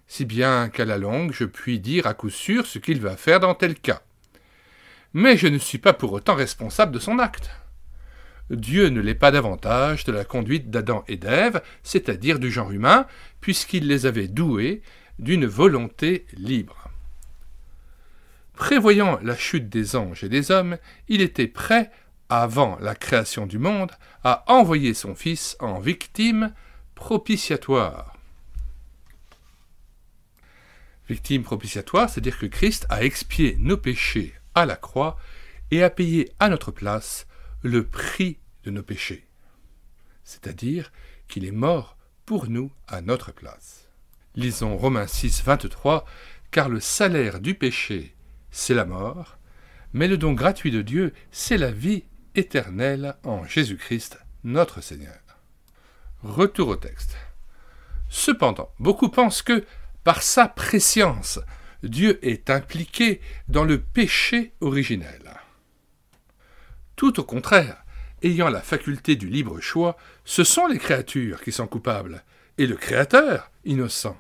si bien qu'à la longue je puis dire à coup sûr ce qu'il va faire dans tel cas. Mais je ne suis pas pour autant responsable de son acte. Dieu ne l'est pas davantage de la conduite d'Adam et d'Ève, c'est-à-dire du genre humain, puisqu'il les avait doués d'une volonté libre. Prévoyant la chute des anges et des hommes, il était prêt, avant la création du monde, à envoyer son Fils en victime propitiatoire. Victime propitiatoire, c'est-à-dire que Christ a expié nos péchés à la croix et a payé à notre place le prix de nos péchés. C'est-à-dire qu'il est mort pour nous à notre place. Lisons Romains 6, 23, « Car le salaire du péché, c'est la mort, mais le don gratuit de Dieu, c'est la vie éternelle en Jésus-Christ, notre Seigneur. » Retour au texte. Cependant, beaucoup pensent que, par sa prescience, Dieu est impliqué dans le péché originel. Tout au contraire, ayant la faculté du libre choix, ce sont les créatures qui sont coupables, et le Créateur innocent.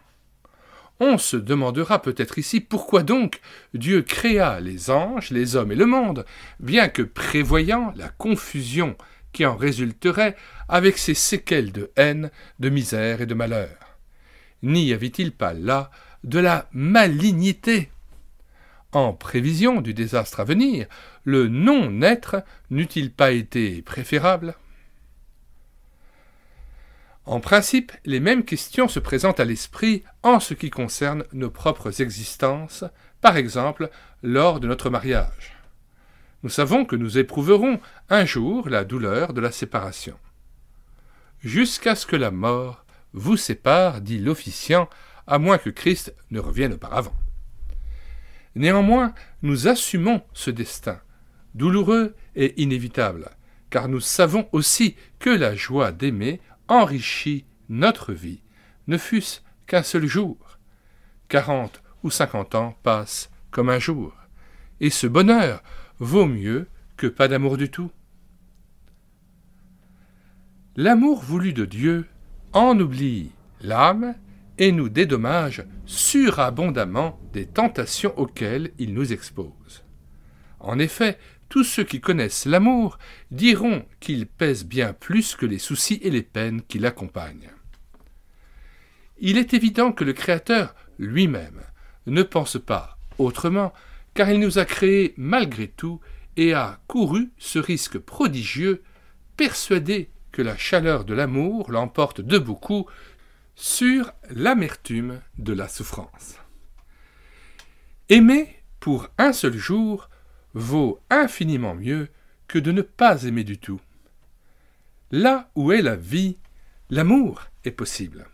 On se demandera peut-être ici pourquoi donc Dieu créa les anges, les hommes et le monde, bien que prévoyant la confusion qui en résulterait avec ses séquelles de haine, de misère et de malheur. N'y avait-il pas là de la malignité? En prévision du désastre à venir, le non-être n'eût-il pas été préférable? En principe, les mêmes questions se présentent à l'esprit en ce qui concerne nos propres existences, par exemple lors de notre mariage. Nous savons que nous éprouverons un jour la douleur de la séparation. Jusqu'à ce que la mort vous sépare, dit l'officiant, à moins que Christ ne revienne auparavant. Néanmoins, nous assumons ce destin, douloureux et inévitable, car nous savons aussi que la joie d'aimer enrichit notre vie, ne fût-ce qu'un seul jour. 40 ou 50 ans passent comme un jour, et ce bonheur vaut mieux que pas d'amour du tout. L'amour voulu de Dieu en oublie l'âme et nous dédommage surabondamment des tentations auxquelles il nous expose. En effet, tous ceux qui connaissent l'amour diront qu'il pèse bien plus que les soucis et les peines qui l'accompagnent. Il est évident que le Créateur lui-même ne pense pas autrement, car il nous a créés malgré tout et a couru ce risque prodigieux, persuadé que la chaleur de l'amour l'emporte de beaucoup sur l'amertume de la souffrance. Aimer pour un seul jour vaut infiniment mieux que de ne pas aimer du tout. Là où est la vie, l'amour est possible.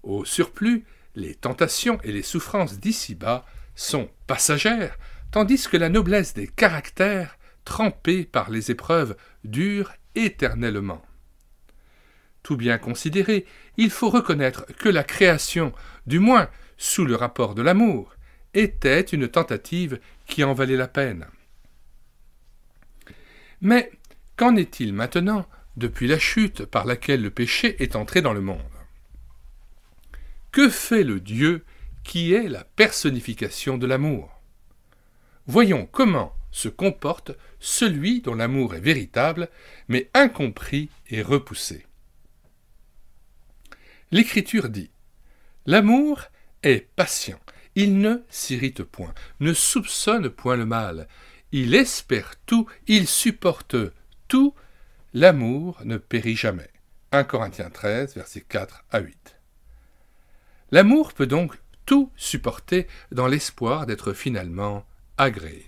Au surplus, les tentations et les souffrances d'ici-bas sont passagères, tandis que la noblesse des caractères, trempés par les épreuves, dure éternellement. Tout bien considéré, il faut reconnaître que la création, du moins sous le rapport de l'amour, était une tentative qui en valait la peine. Mais qu'en est-il maintenant depuis la chute par laquelle le péché est entré dans le monde? Que fait le Dieu qui est la personnification de l'amour? Voyons comment se comporte celui dont l'amour est véritable, mais incompris et repoussé. L'Écriture dit « L'amour est patient, il ne s'irrite point, ne soupçonne point le mal, il espère tout, il supporte tout, l'amour ne périt jamais. » 1 Corinthiens 13, versets 4 à 8. L'amour peut donc tout supporter dans l'espoir d'être finalement agréé.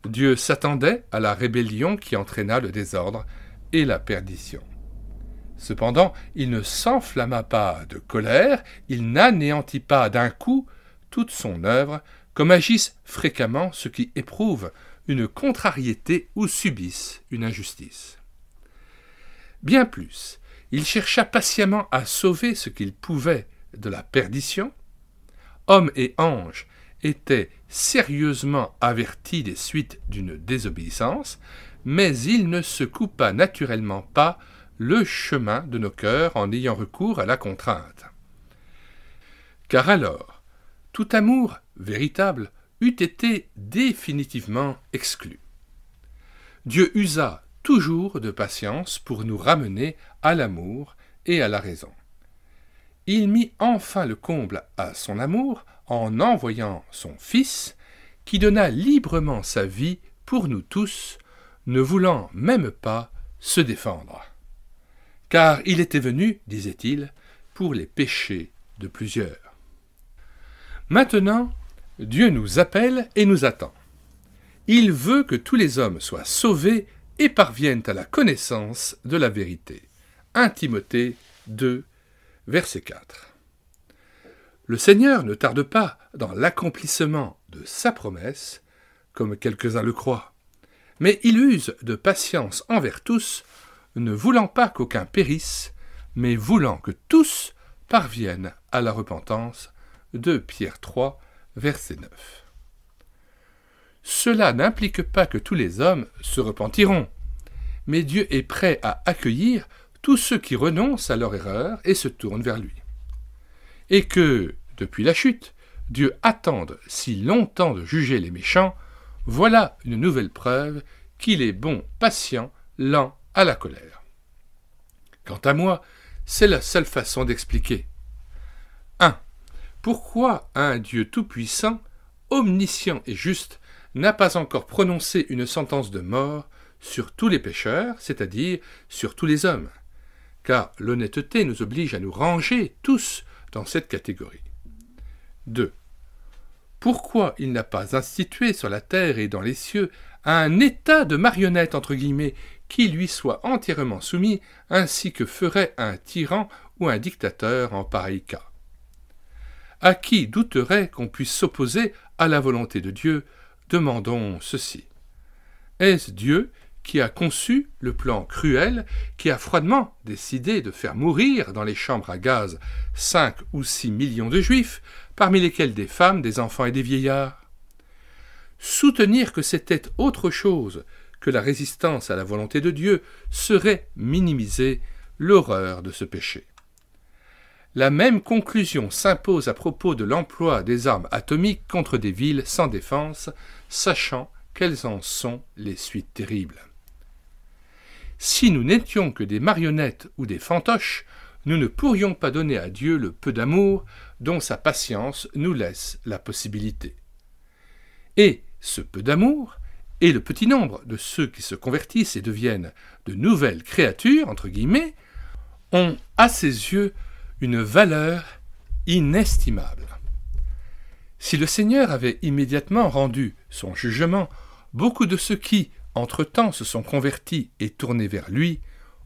Dieu s'attendait à la rébellion qui entraîna le désordre et la perdition. Cependant, il ne s'enflamma pas de colère, il n'anéantit pas d'un coup toute son œuvre, comme agissent fréquemment ceux qui éprouvent une contrariété ou subissent une injustice. Bien plus, il chercha patiemment à sauver ce qu'il pouvait de la perdition. Hommes et anges étaient sérieusement avertis des suites d'une désobéissance, mais il ne se coupa naturellement pas le chemin de nos cœurs en ayant recours à la contrainte. Car alors, tout amour véritable eût été définitivement exclu. Dieu usa toujours de patience pour nous ramener à l'amour et à la raison. Il mit enfin le comble à son amour en envoyant son Fils, qui donna librement sa vie pour nous tous, ne voulant même pas se défendre. Car il était venu, disait-il, pour les péchés de plusieurs. Maintenant, Dieu nous appelle et nous attend. Il veut que tous les hommes soient sauvés et parviennent à la connaissance de la vérité. 1 Timothée 2, verset 4. Le Seigneur ne tarde pas dans l'accomplissement de sa promesse, comme quelques-uns le croient, mais il use de patience envers tous, ne voulant pas qu'aucun périsse, mais voulant que tous parviennent à la repentance. 2 Pierre 3, verset 9. Cela n'implique pas que tous les hommes se repentiront, mais Dieu est prêt à accueillir tous ceux qui renoncent à leur erreur et se tournent vers lui. Et que, depuis la chute, Dieu attende si longtemps de juger les méchants, voilà une nouvelle preuve qu'il est bon, patient, lent à la colère. Quant à moi, c'est la seule façon d'expliquer. 1. Pourquoi un Dieu tout-puissant, omniscient et juste, n'a pas encore prononcé une sentence de mort sur tous les pécheurs, c'est-à-dire sur tous les hommes, car l'honnêteté nous oblige à nous ranger tous dans cette catégorie. 2. Pourquoi il n'a pas institué sur la terre et dans les cieux un état de marionnette entre guillemets qui lui soit entièrement soumis, ainsi que ferait un tyran ou un dictateur en pareil cas? À qui douterait qu'on puisse s'opposer à la volonté de Dieu? Demandons ceci. Est-ce Dieu qui a conçu le plan cruel, qui a froidement décidé de faire mourir dans les chambres à gaz 5 ou 6 millions de Juifs, parmi lesquels des femmes, des enfants et des vieillards? Soutenir que c'était autre chose que la résistance à la volonté de Dieu serait minimiser l'horreur de ce péché. La même conclusion s'impose à propos de l'emploi des armes atomiques contre des villes sans défense, sachant quelles en sont les suites terribles. Si nous n'étions que des marionnettes ou des fantoches, nous ne pourrions pas donner à Dieu le peu d'amour dont sa patience nous laisse la possibilité. Et ce peu d'amour, et le petit nombre de ceux qui se convertissent et deviennent de nouvelles créatures, entre guillemets, ont à ses yeux une valeur inestimable. Si le Seigneur avait immédiatement rendu son jugement, beaucoup de ceux qui, entre-temps, se sont convertis et tournés vers lui,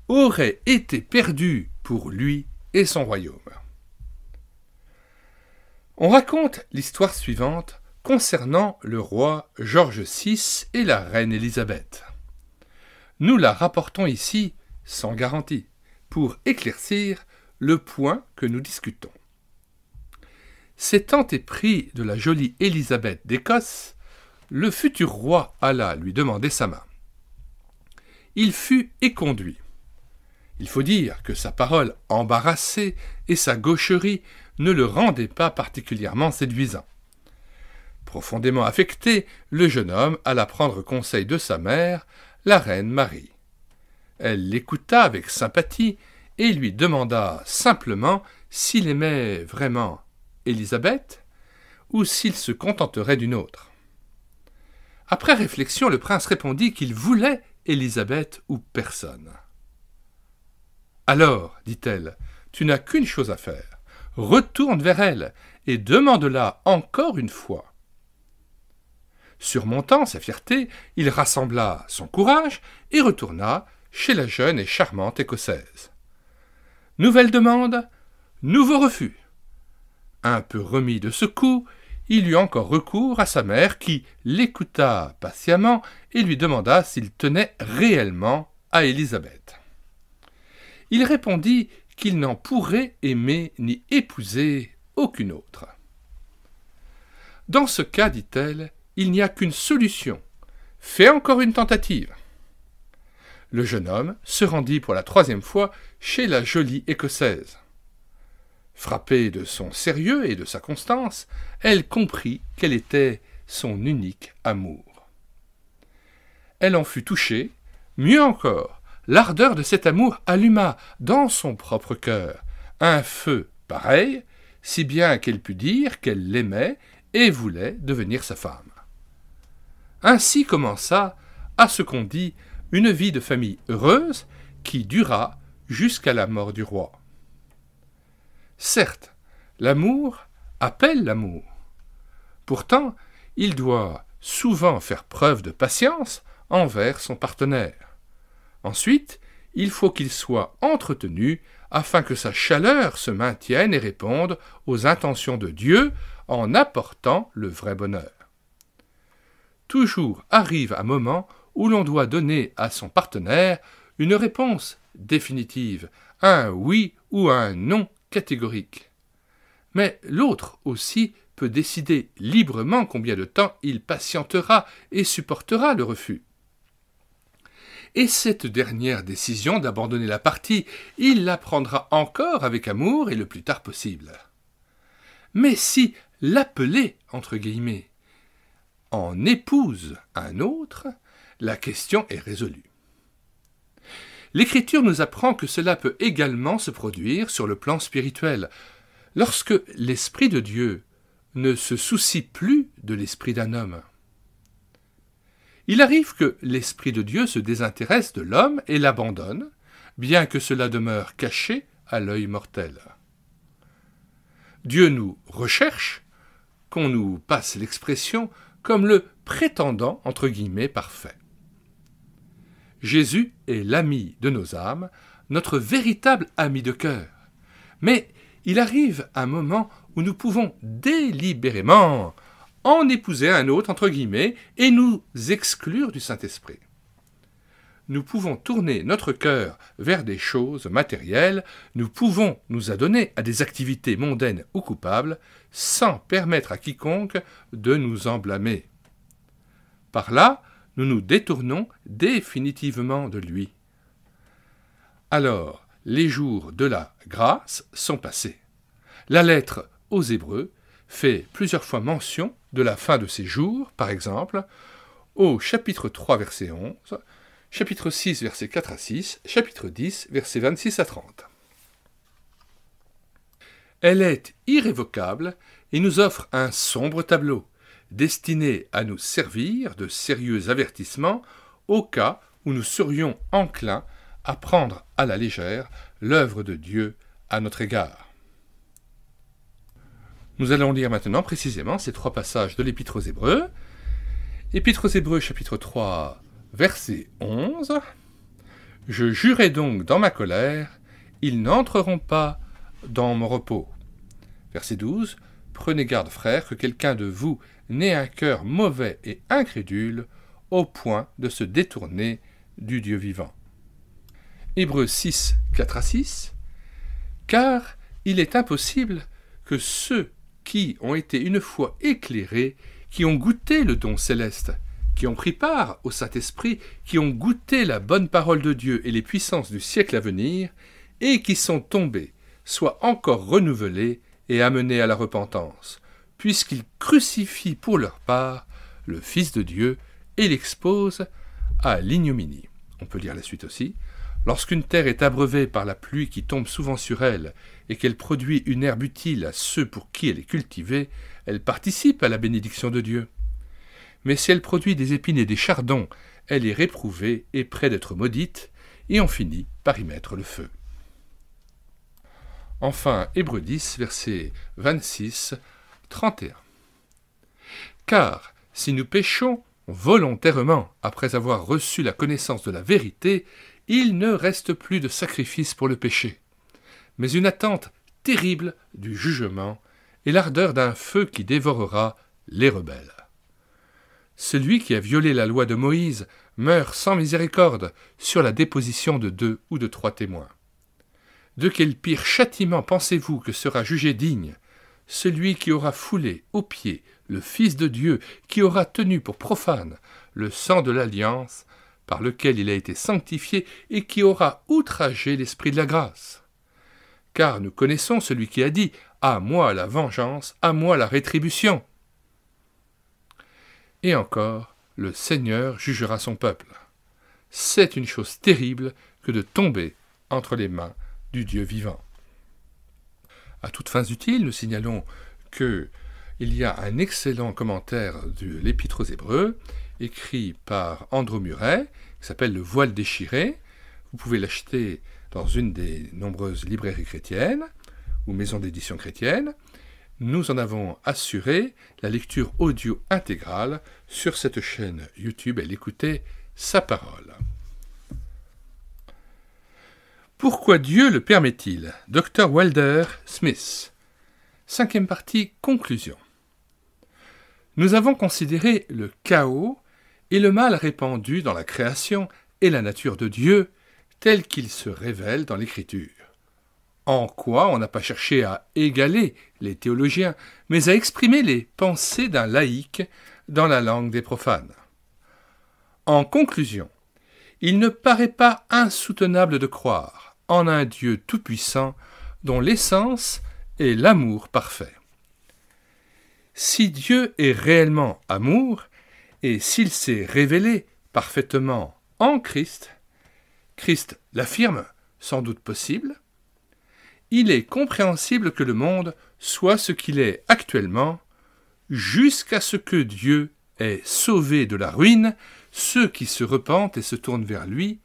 auraient été perdus pour lui et son royaume. On raconte l'histoire suivante concernant le roi George VI et la reine Élisabeth. Nous la rapportons ici sans garantie, pour éclaircir le point que nous discutons. S'étant épris de la jolie Élisabeth d'Écosse, le futur roi alla lui demander sa main. Il fut éconduit. Il faut dire que sa parole embarrassée et sa gaucherie ne le rendaient pas particulièrement séduisant. Profondément affecté, le jeune homme alla prendre conseil de sa mère, la reine Marie. Elle l'écouta avec sympathie et lui demanda simplement s'il aimait vraiment Élisabeth ou s'il se contenterait d'une autre. Après réflexion, le prince répondit qu'il voulait Élisabeth ou personne. « Alors, dit-elle, tu n'as qu'une chose à faire. Retourne vers elle et demande-la encore une fois. » Surmontant sa fierté, il rassembla son courage et retourna chez la jeune et charmante Écossaise. Nouvelle demande, nouveau refus. Un peu remis de ce coup, il eut encore recours à sa mère qui l'écouta patiemment et lui demanda s'il tenait réellement à Élisabeth. Il répondit qu'il n'en pourrait aimer ni épouser aucune autre. Dans ce cas, dit-elle, il n'y a qu'une solution. Fais encore une tentative. Le jeune homme se rendit pour la 3e fois chez la jolie Écossaise. Frappée de son sérieux et de sa constance, elle comprit quel était son unique amour. Elle en fut touchée, mieux encore, l'ardeur de cet amour alluma dans son propre cœur un feu pareil, si bien qu'elle put dire qu'elle l'aimait et voulait devenir sa femme. Ainsi commença, à ce qu'on dit, une vie de famille heureuse qui dura jusqu'à la mort du roi. Certes, l'amour appelle l'amour, Pourtant, il doit souvent faire preuve de patience envers son partenaire. Ensuite, il faut qu'il soit entretenu afin que sa chaleur se maintienne et réponde aux intentions de Dieu en apportant le vrai bonheur. Toujours arrive un moment où l'on doit donner à son partenaire une réponse définitive, un oui ou un non catégorique. Mais l'autre aussi peut décider librement combien de temps il patientera et supportera le refus. Et cette dernière décision d'abandonner la partie, il la prendra encore avec amour et le plus tard possible. Mais si l'appelé, entre guillemets, en épouse un autre, la question est résolue. L'Écriture nous apprend que cela peut également se produire sur le plan spirituel, lorsque l'Esprit de Dieu ne se soucie plus de l'esprit d'un homme. Il arrive que l'Esprit de Dieu se désintéresse de l'homme et l'abandonne, bien que cela demeure caché à l'œil mortel. Dieu nous recherche, qu'on nous passe l'expression, comme le prétendant entre guillemets parfait. Jésus est l'ami de nos âmes, notre véritable ami de cœur. Mais il arrive un moment où nous pouvons délibérément en épouser un autre, entre guillemets, et nous exclure du Saint-Esprit. Nous pouvons tourner notre cœur vers des choses matérielles, nous pouvons nous adonner à des activités mondaines ou coupables, sans permettre à quiconque de nous en blâmer. Par là, nous nous détournons définitivement de lui. Alors, les jours de la grâce sont passés. La lettre aux Hébreux fait plusieurs fois mention de la fin de ces jours, par exemple, au chapitre 3, verset 11, chapitre 6, versets 4 à 6, chapitre 10, versets 26 à 30. Elle est irrévocable et nous offre un sombre tableau, destiné à nous servir de sérieux avertissements au cas où nous serions enclins à prendre à la légère l'œuvre de Dieu à notre égard. Nous allons lire maintenant précisément ces trois passages de l'Épître aux Hébreux. Épître aux Hébreux, chapitre 3, verset 11. « Je jurai donc dans ma colère, ils n'entreront pas dans mon repos. » Verset 12. « Prenez garde, frères, que quelqu'un de vous n'ait un cœur mauvais et incrédule, au point de se détourner du Dieu vivant. » Hébreux 6, 4 à 6. « Car il est impossible que ceux qui ont été une fois éclairés, qui ont goûté le don céleste, qui ont pris part au Saint-Esprit, qui ont goûté la bonne parole de Dieu et les puissances du siècle à venir, et qui sont tombés, soient encore renouvelés et amenés à la repentance, puisqu'ils crucifient pour leur part le Fils de Dieu et l'exposent à l'ignominie. » On peut lire la suite aussi. « Lorsqu'une terre est abreuvée par la pluie qui tombe souvent sur elle, et qu'elle produit une herbe utile à ceux pour qui elle est cultivée, elle participe à la bénédiction de Dieu. Mais si elle produit des épines et des chardons, elle est réprouvée et près d'être maudite, et on finit par y mettre le feu. » Enfin, Hébreux 10, versets 26, 31. « Car si nous péchons volontairement après avoir reçu la connaissance de la vérité, il ne reste plus de sacrifice pour le péché, mais une attente terrible du jugement et l'ardeur d'un feu qui dévorera les rebelles. Celui qui a violé la loi de Moïse meurt sans miséricorde sur la déposition de 2 ou de 3 témoins. De quel pire châtiment pensez-vous que sera jugé digne celui qui aura foulé aux pieds le Fils de Dieu, qui aura tenu pour profane le sang de l'alliance par lequel il a été sanctifié et qui aura outragé l'Esprit de la grâce. Car nous connaissons celui qui a dit « À moi la vengeance, à moi la rétribution ». Et encore, le Seigneur jugera son peuple. C'est une chose terrible que de tomber entre les mains du Dieu vivant. À toutes fins utiles, nous signalons qu'il y a un excellent commentaire de l'Épître aux Hébreux, écrit par Andrew Murray, qui s'appelle « Le voile déchiré ». Vous pouvez l'acheter dans une des nombreuses librairies chrétiennes ou maisons d'édition chrétiennes. nous en avons assuré la lecture audio intégrale sur cette chaîne YouTube et l'écouter sa parole. Pourquoi Dieu le permet-il? Dr. Wilder Smith. 5e partie, conclusion. Nous avons considéré le chaos et le mal répandu dans la création et la nature de Dieu tel qu'il se révèle dans l'Écriture. En quoi on n'a pas cherché à égaler les théologiens, mais à exprimer les pensées d'un laïc dans la langue des profanes. En conclusion, il ne paraît pas insoutenable de croire en un Dieu tout-puissant dont l'essence est l'amour parfait. Si Dieu est réellement amour, et s'il s'est révélé parfaitement en Christ, Christ l'affirme, sans doute possible, il est compréhensible que le monde soit ce qu'il est actuellement, jusqu'à ce que Dieu ait sauvé de la ruine ceux qui se repentent et se tournent vers lui,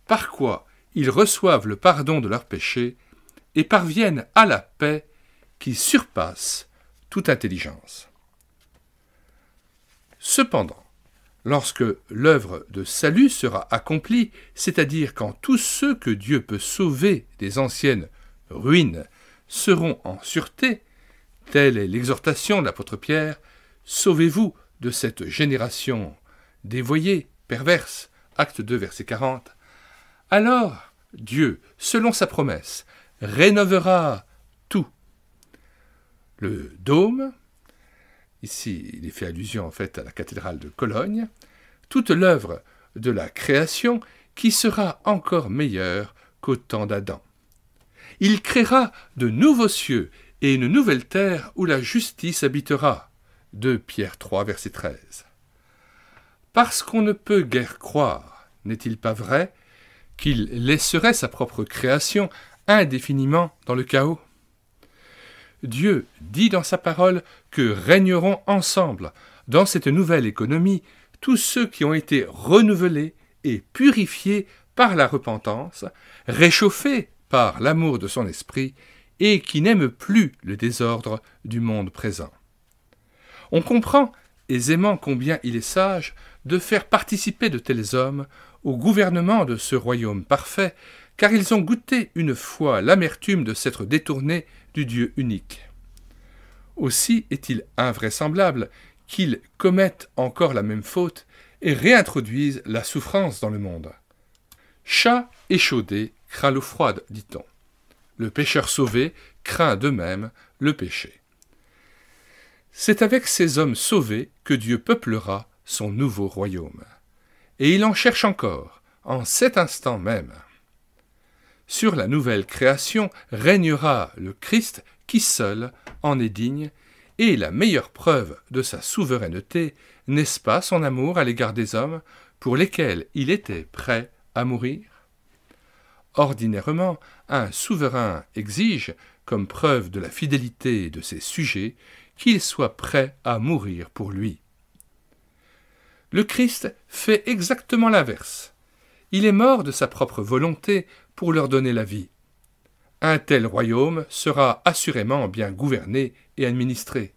par quoi ils reçoivent le pardon de leurs péchés et parviennent à la paix qui surpasse toute intelligence. Cependant, lorsque l'œuvre de salut sera accomplie, c'est-à-dire quand tous ceux que Dieu peut sauver des anciennes ruines seront en sûreté, telle est l'exhortation de l'apôtre Pierre, sauvez-vous de cette génération dévoyée, perverse, acte 2, verset 40, alors Dieu, selon sa promesse, rénovera tout. Le dôme, ici il est fait allusion en fait à la cathédrale de Cologne, toute l'œuvre de la création qui sera encore meilleure qu'au temps d'Adam. Il créera de nouveaux cieux et une nouvelle terre où la justice habitera. 2 Pierre 3, verset 13. Parce qu'on ne peut guère croire, n'est-il pas vrai, qu'il laisserait sa propre création indéfiniment dans le chaos? Dieu dit dans sa parole que régneront ensemble dans cette nouvelle économie tous ceux qui ont été renouvelés et purifiés par la repentance, réchauffés par l'amour de son esprit et qui n'aiment plus le désordre du monde présent. On comprend aisément combien il est sage de faire participer de tels hommes au gouvernement de ce royaume parfait, car ils ont goûté une fois l'amertume de s'être détournés du Dieu unique. Aussi est-il invraisemblable qu'ils commettent encore la même faute et réintroduisent la souffrance dans le monde. Chat échaudé craint l'eau froide, dit-on. Le pécheur sauvé craint de même le péché. C'est avec ces hommes sauvés que Dieu peuplera son nouveau royaume. Et il en cherche encore, en cet instant même. Sur la nouvelle création régnera le Christ qui seul en est digne, et la meilleure preuve de sa souveraineté, n'est-ce pas son amour à l'égard des hommes pour lesquels il était prêt à mourir? Ordinairement, un souverain exige, comme preuve de la fidélité de ses sujets, qu'ils soient prêts à mourir pour lui. Le Christ fait exactement l'inverse. Il est mort de sa propre volonté pour leur donner la vie. Un tel royaume sera assurément bien gouverné et administré.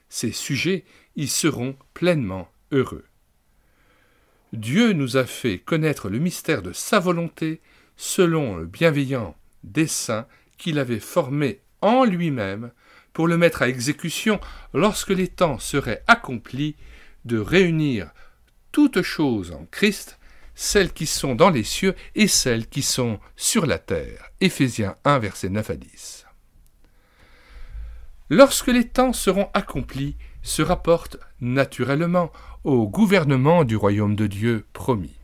Ses sujets y seront pleinement heureux. Dieu nous a fait connaître le mystère de sa volonté selon le bienveillant dessein qu'il avait formé en lui-même pour le mettre à exécution lorsque les temps seraient accomplis de réunir toutes choses en Christ, celles qui sont dans les cieux et celles qui sont sur la terre. Éphésiens 1, versets 9 à 10. Lorsque les temps seront accomplis, se rapporte naturellement au gouvernement du royaume de Dieu promis.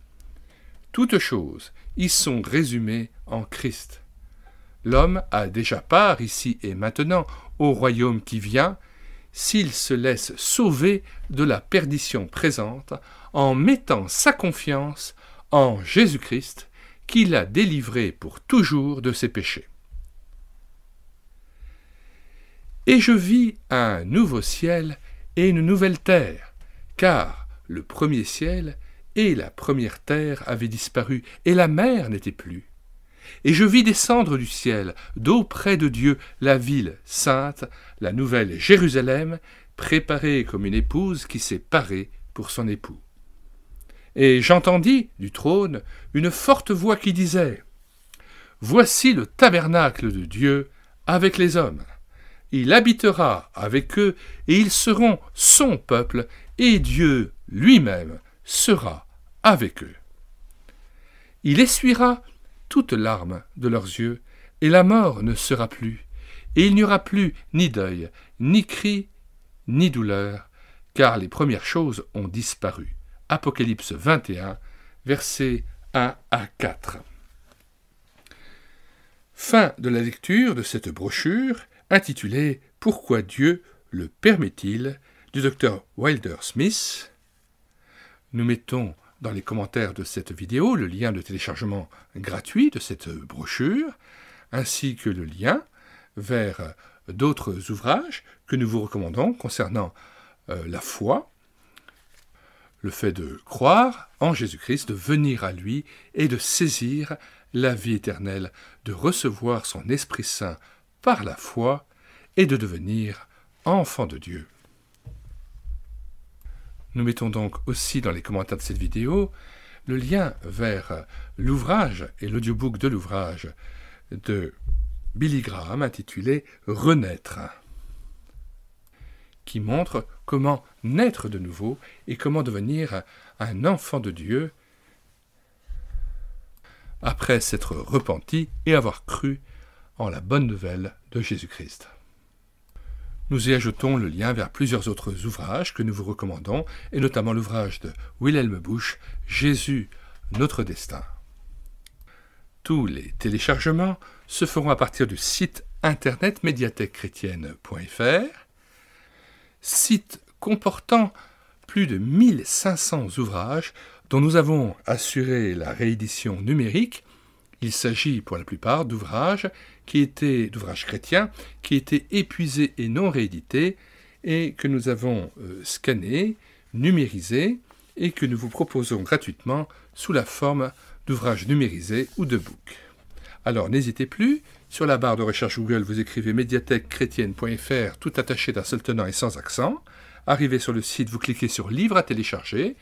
Toutes choses y sont résumées en Christ. L'homme a déjà part ici et maintenant au royaume qui vient, s'il se laisse sauver de la perdition présente en mettant sa confiance en Jésus-Christ, qui l'a délivré pour toujours de ses péchés. Et je vis un nouveau ciel et une nouvelle terre, car le premier ciel et la première terre avaient disparu, et la mer n'était plus. et je vis descendre du ciel, d'auprès de Dieu, la ville sainte, la nouvelle Jérusalem, préparée comme une épouse qui s'est parée pour son époux. Et j'entendis, du trône, une forte voix qui disait « Voici le tabernacle de Dieu avec les hommes. Il habitera avec eux, et ils seront son peuple, et Dieu lui-même sera avec eux. Il essuiera toute larme de leurs yeux, et la mort ne sera plus, et il n'y aura plus ni deuil, ni cri, ni douleur, car les premières choses ont disparu. » Apocalypse 21, versets 1 à 4. Fin de la lecture de cette brochure intitulée « Pourquoi Dieu le permet-il » du Dr Wilder Smith. Nous mettons dans les commentaires de cette vidéo le lien de téléchargement gratuit de cette brochure, ainsi que le lien vers d'autres ouvrages que nous vous recommandons concernant la foi, le fait de croire en Jésus-Christ, de venir à lui et de saisir la vie éternelle, de recevoir son Esprit Saint par la foi et de devenir enfant de Dieu. Nous mettons donc aussi dans les commentaires de cette vidéo le lien vers l'ouvrage et l'audiobook de l'ouvrage de Billy Graham intitulé « Renaître », qui montre comment naître de nouveau et comment devenir un enfant de Dieu après s'être repenti et avoir cru en la bonne nouvelle de Jésus-Christ. Nous y ajoutons le lien vers plusieurs autres ouvrages que nous vous recommandons, et notamment l'ouvrage de Wilhelm Busch, « Jésus, notre destin ». Tous les téléchargements se feront à partir du site internet médiathèquechrétienne.fr, site comportant plus de 1500 ouvrages dont nous avons assuré la réédition numérique. Il s'agit pour la plupart d'ouvrages chrétiens qui étaient épuisés et non réédités et que nous avons scannés, numérisés et que nous vous proposons gratuitement sous la forme d'ouvrages numérisés ou de books. Alors n'hésitez plus, sur la barre de recherche Google, vous écrivez médiathèquechrétienne.fr, tout attaché d'un seul tenant et sans accent. Arrivez sur le site, vous cliquez sur « Livre à télécharger »,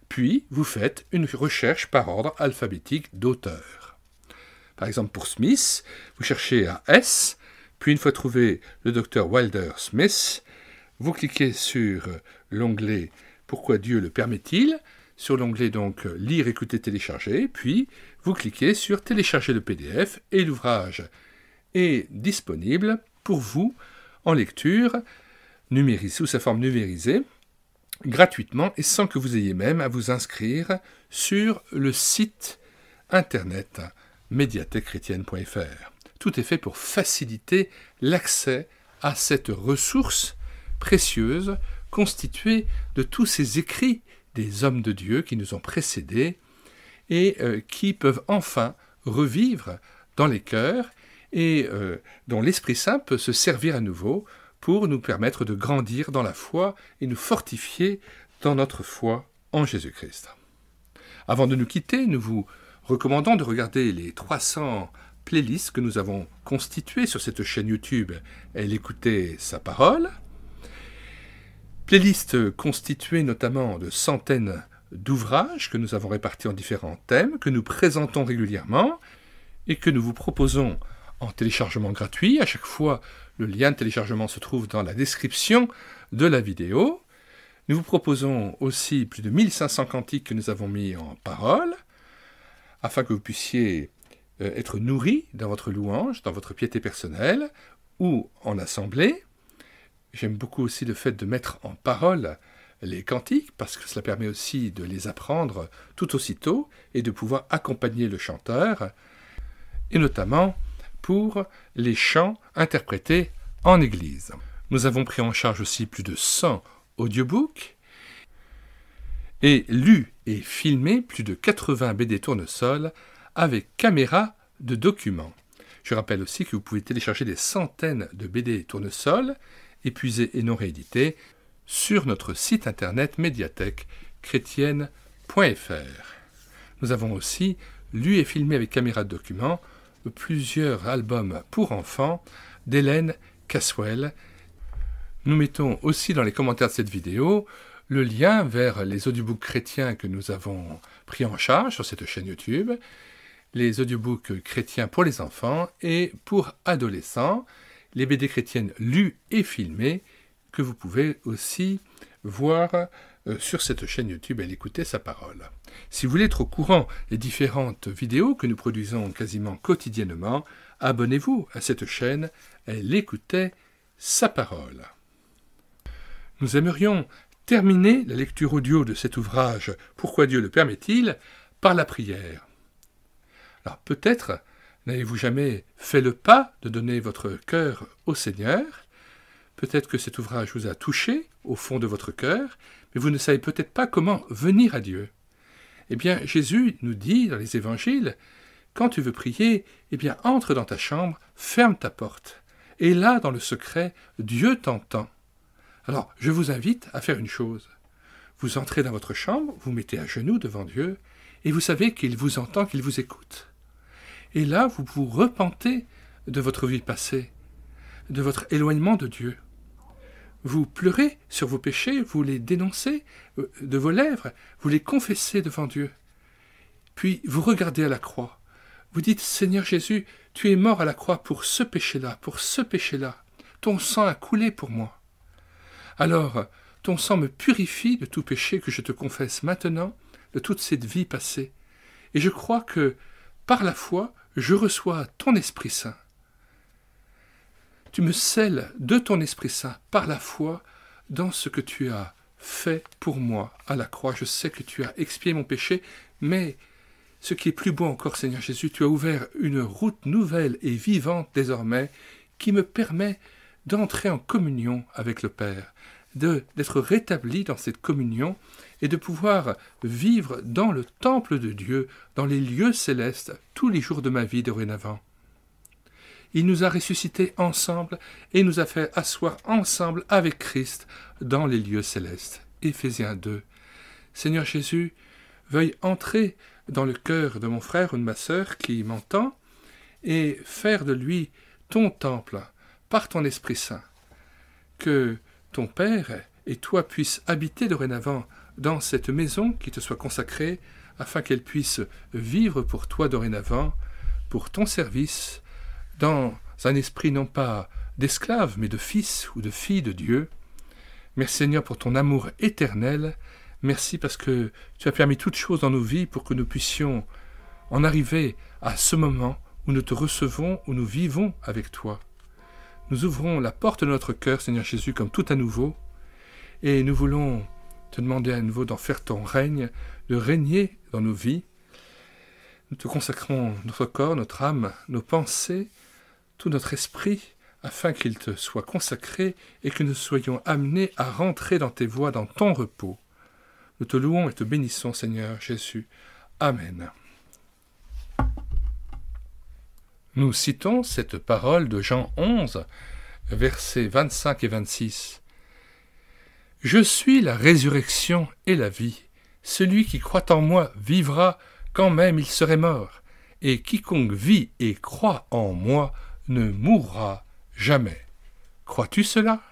puis vous faites une recherche par ordre alphabétique d'auteur. Par exemple, pour Smith, vous cherchez un S, puis une fois trouvé le Dr Wilder Smith, vous cliquez sur l'onglet « Pourquoi Dieu le permet-il » sur l'onglet donc « Lire, écouter, télécharger », puis vous cliquez sur « Télécharger le PDF » et l'ouvrage est disponible pour vous en lecture, sous sa forme numérisée, gratuitement et sans que vous ayez même à vous inscrire sur le site internet médiathèquechrétienne.fr. Tout est fait pour faciliter l'accès à cette ressource précieuse constituée de tous ces écrits des hommes de Dieu qui nous ont précédés et qui peuvent enfin revivre dans les cœurs et dont l'Esprit Saint peut se servir à nouveau pour nous permettre de grandir dans la foi et nous fortifier dans notre foi en Jésus-Christ. Avant de nous quitter, nous vous recommandons de regarder les 300 playlists que nous avons constituées sur cette chaîne YouTube Elle écoutait sa parole. Playlists constituées notamment de centaines d'ouvrages que nous avons répartis en différents thèmes, que nous présentons régulièrement et que nous vous proposons en téléchargement gratuit. À chaque fois, le lien de téléchargement se trouve dans la description de la vidéo. Nous vous proposons aussi plus de 1500 cantiques que nous avons mis en parole, afin que vous puissiez être nourris dans votre louange, dans votre piété personnelle ou en assemblée. J'aime beaucoup aussi le fait de mettre en parole les cantiques, parce que cela permet aussi de les apprendre tout aussitôt et de pouvoir accompagner le chanteur, et notamment pour les chants interprétés en église. Nous avons pris en charge aussi plus de 100 audiobooks et lu et filmé plus de 80 BD tournesol avec caméra de documents. Je rappelle aussi que vous pouvez télécharger des centaines de BD tournesol, épuisés et non réédités, sur notre site internet médiathèquechrétienne.fr. Nous avons aussi lu et filmé avec caméra de documents plusieurs albums pour enfants d'Hélène Caswell. Nous mettons aussi dans les commentaires de cette vidéo le lien vers les audiobooks chrétiens que nous avons pris en charge sur cette chaîne YouTube, les audiobooks chrétiens pour les enfants et pour adolescents, les BD chrétiennes lues et filmées que vous pouvez aussi voir sur cette chaîne YouTube et l'écouter sa parole. Si vous voulez être au courant des différentes vidéos que nous produisons quasiment quotidiennement, abonnez-vous à cette chaîne et l'écoutez sa parole. Nous aimerions terminer la lecture audio de cet ouvrage « Pourquoi Dieu le permet-il » par la prière. Alors peut-être n'avez-vous jamais fait le pas de donner votre cœur au Seigneur. Peut-être que cet ouvrage vous a touché au fond de votre cœur, mais vous ne savez peut-être pas comment venir à Dieu. Eh bien, Jésus nous dit dans les évangiles, quand tu veux prier, eh bien, entre dans ta chambre, ferme ta porte. Et là, dans le secret, Dieu t'entend. Alors, je vous invite à faire une chose. Vous entrez dans votre chambre, vous mettez à genoux devant Dieu, et vous savez qu'il vous entend, qu'il vous écoute. Et là, vous vous repentez de votre vie passée, de votre éloignement de Dieu. Vous pleurez sur vos péchés, vous les dénoncez de vos lèvres, vous les confessez devant Dieu. Puis vous regardez à la croix. Vous dites, Seigneur Jésus, tu es mort à la croix pour ce péché-là, pour ce péché-là. Ton sang a coulé pour moi. Alors, ton sang me purifie de tout péché que je te confesse maintenant, de toute cette vie passée. Et je crois que, par la foi, je reçois ton Esprit Saint. Tu me scelles de ton Esprit Saint par la foi dans ce que tu as fait pour moi à la croix. Je sais que tu as expié mon péché, mais ce qui est plus beau encore, Seigneur Jésus, tu as ouvert une route nouvelle et vivante désormais qui me permet d'entrer en communion avec le Père, d'être rétabli dans cette communion et de pouvoir vivre dans le temple de Dieu, dans les lieux célestes, tous les jours de ma vie dorénavant. Il nous a ressuscités ensemble et nous a fait asseoir ensemble avec Christ dans les lieux célestes. Éphésiens 2. Seigneur Jésus, veuille entrer dans le cœur de mon frère ou de ma sœur qui m'entend et faire de lui ton temple par ton Esprit Saint. Que ton Père et toi puissent habiter dorénavant dans cette maison qui te soit consacrée afin qu'elle puisse vivre pour toi dorénavant, pour ton service, dans un esprit non pas d'esclave, mais de fils ou de fille de Dieu. Merci Seigneur pour ton amour éternel. Merci parce que tu as permis toutes choses dans nos vies pour que nous puissions en arriver à ce moment où nous te recevons, où nous vivons avec toi. Nous ouvrons la porte de notre cœur, Seigneur Jésus, comme tout à nouveau, et nous voulons te demander à nouveau d'en faire ton règne, de régner dans nos vies. Nous te consacrons notre corps, notre âme, nos pensées, tout notre esprit, afin qu'il te soit consacré et que nous soyons amenés à rentrer dans tes voies, dans ton repos. Nous te louons et te bénissons, Seigneur Jésus. Amen. Nous citons cette parole de Jean 11, versets 25 et 26. « Je suis la résurrection et la vie. Celui qui croit en moi vivra quand même il serait mort, et quiconque vit et croit en moi ne mourra jamais. » Crois-tu cela ?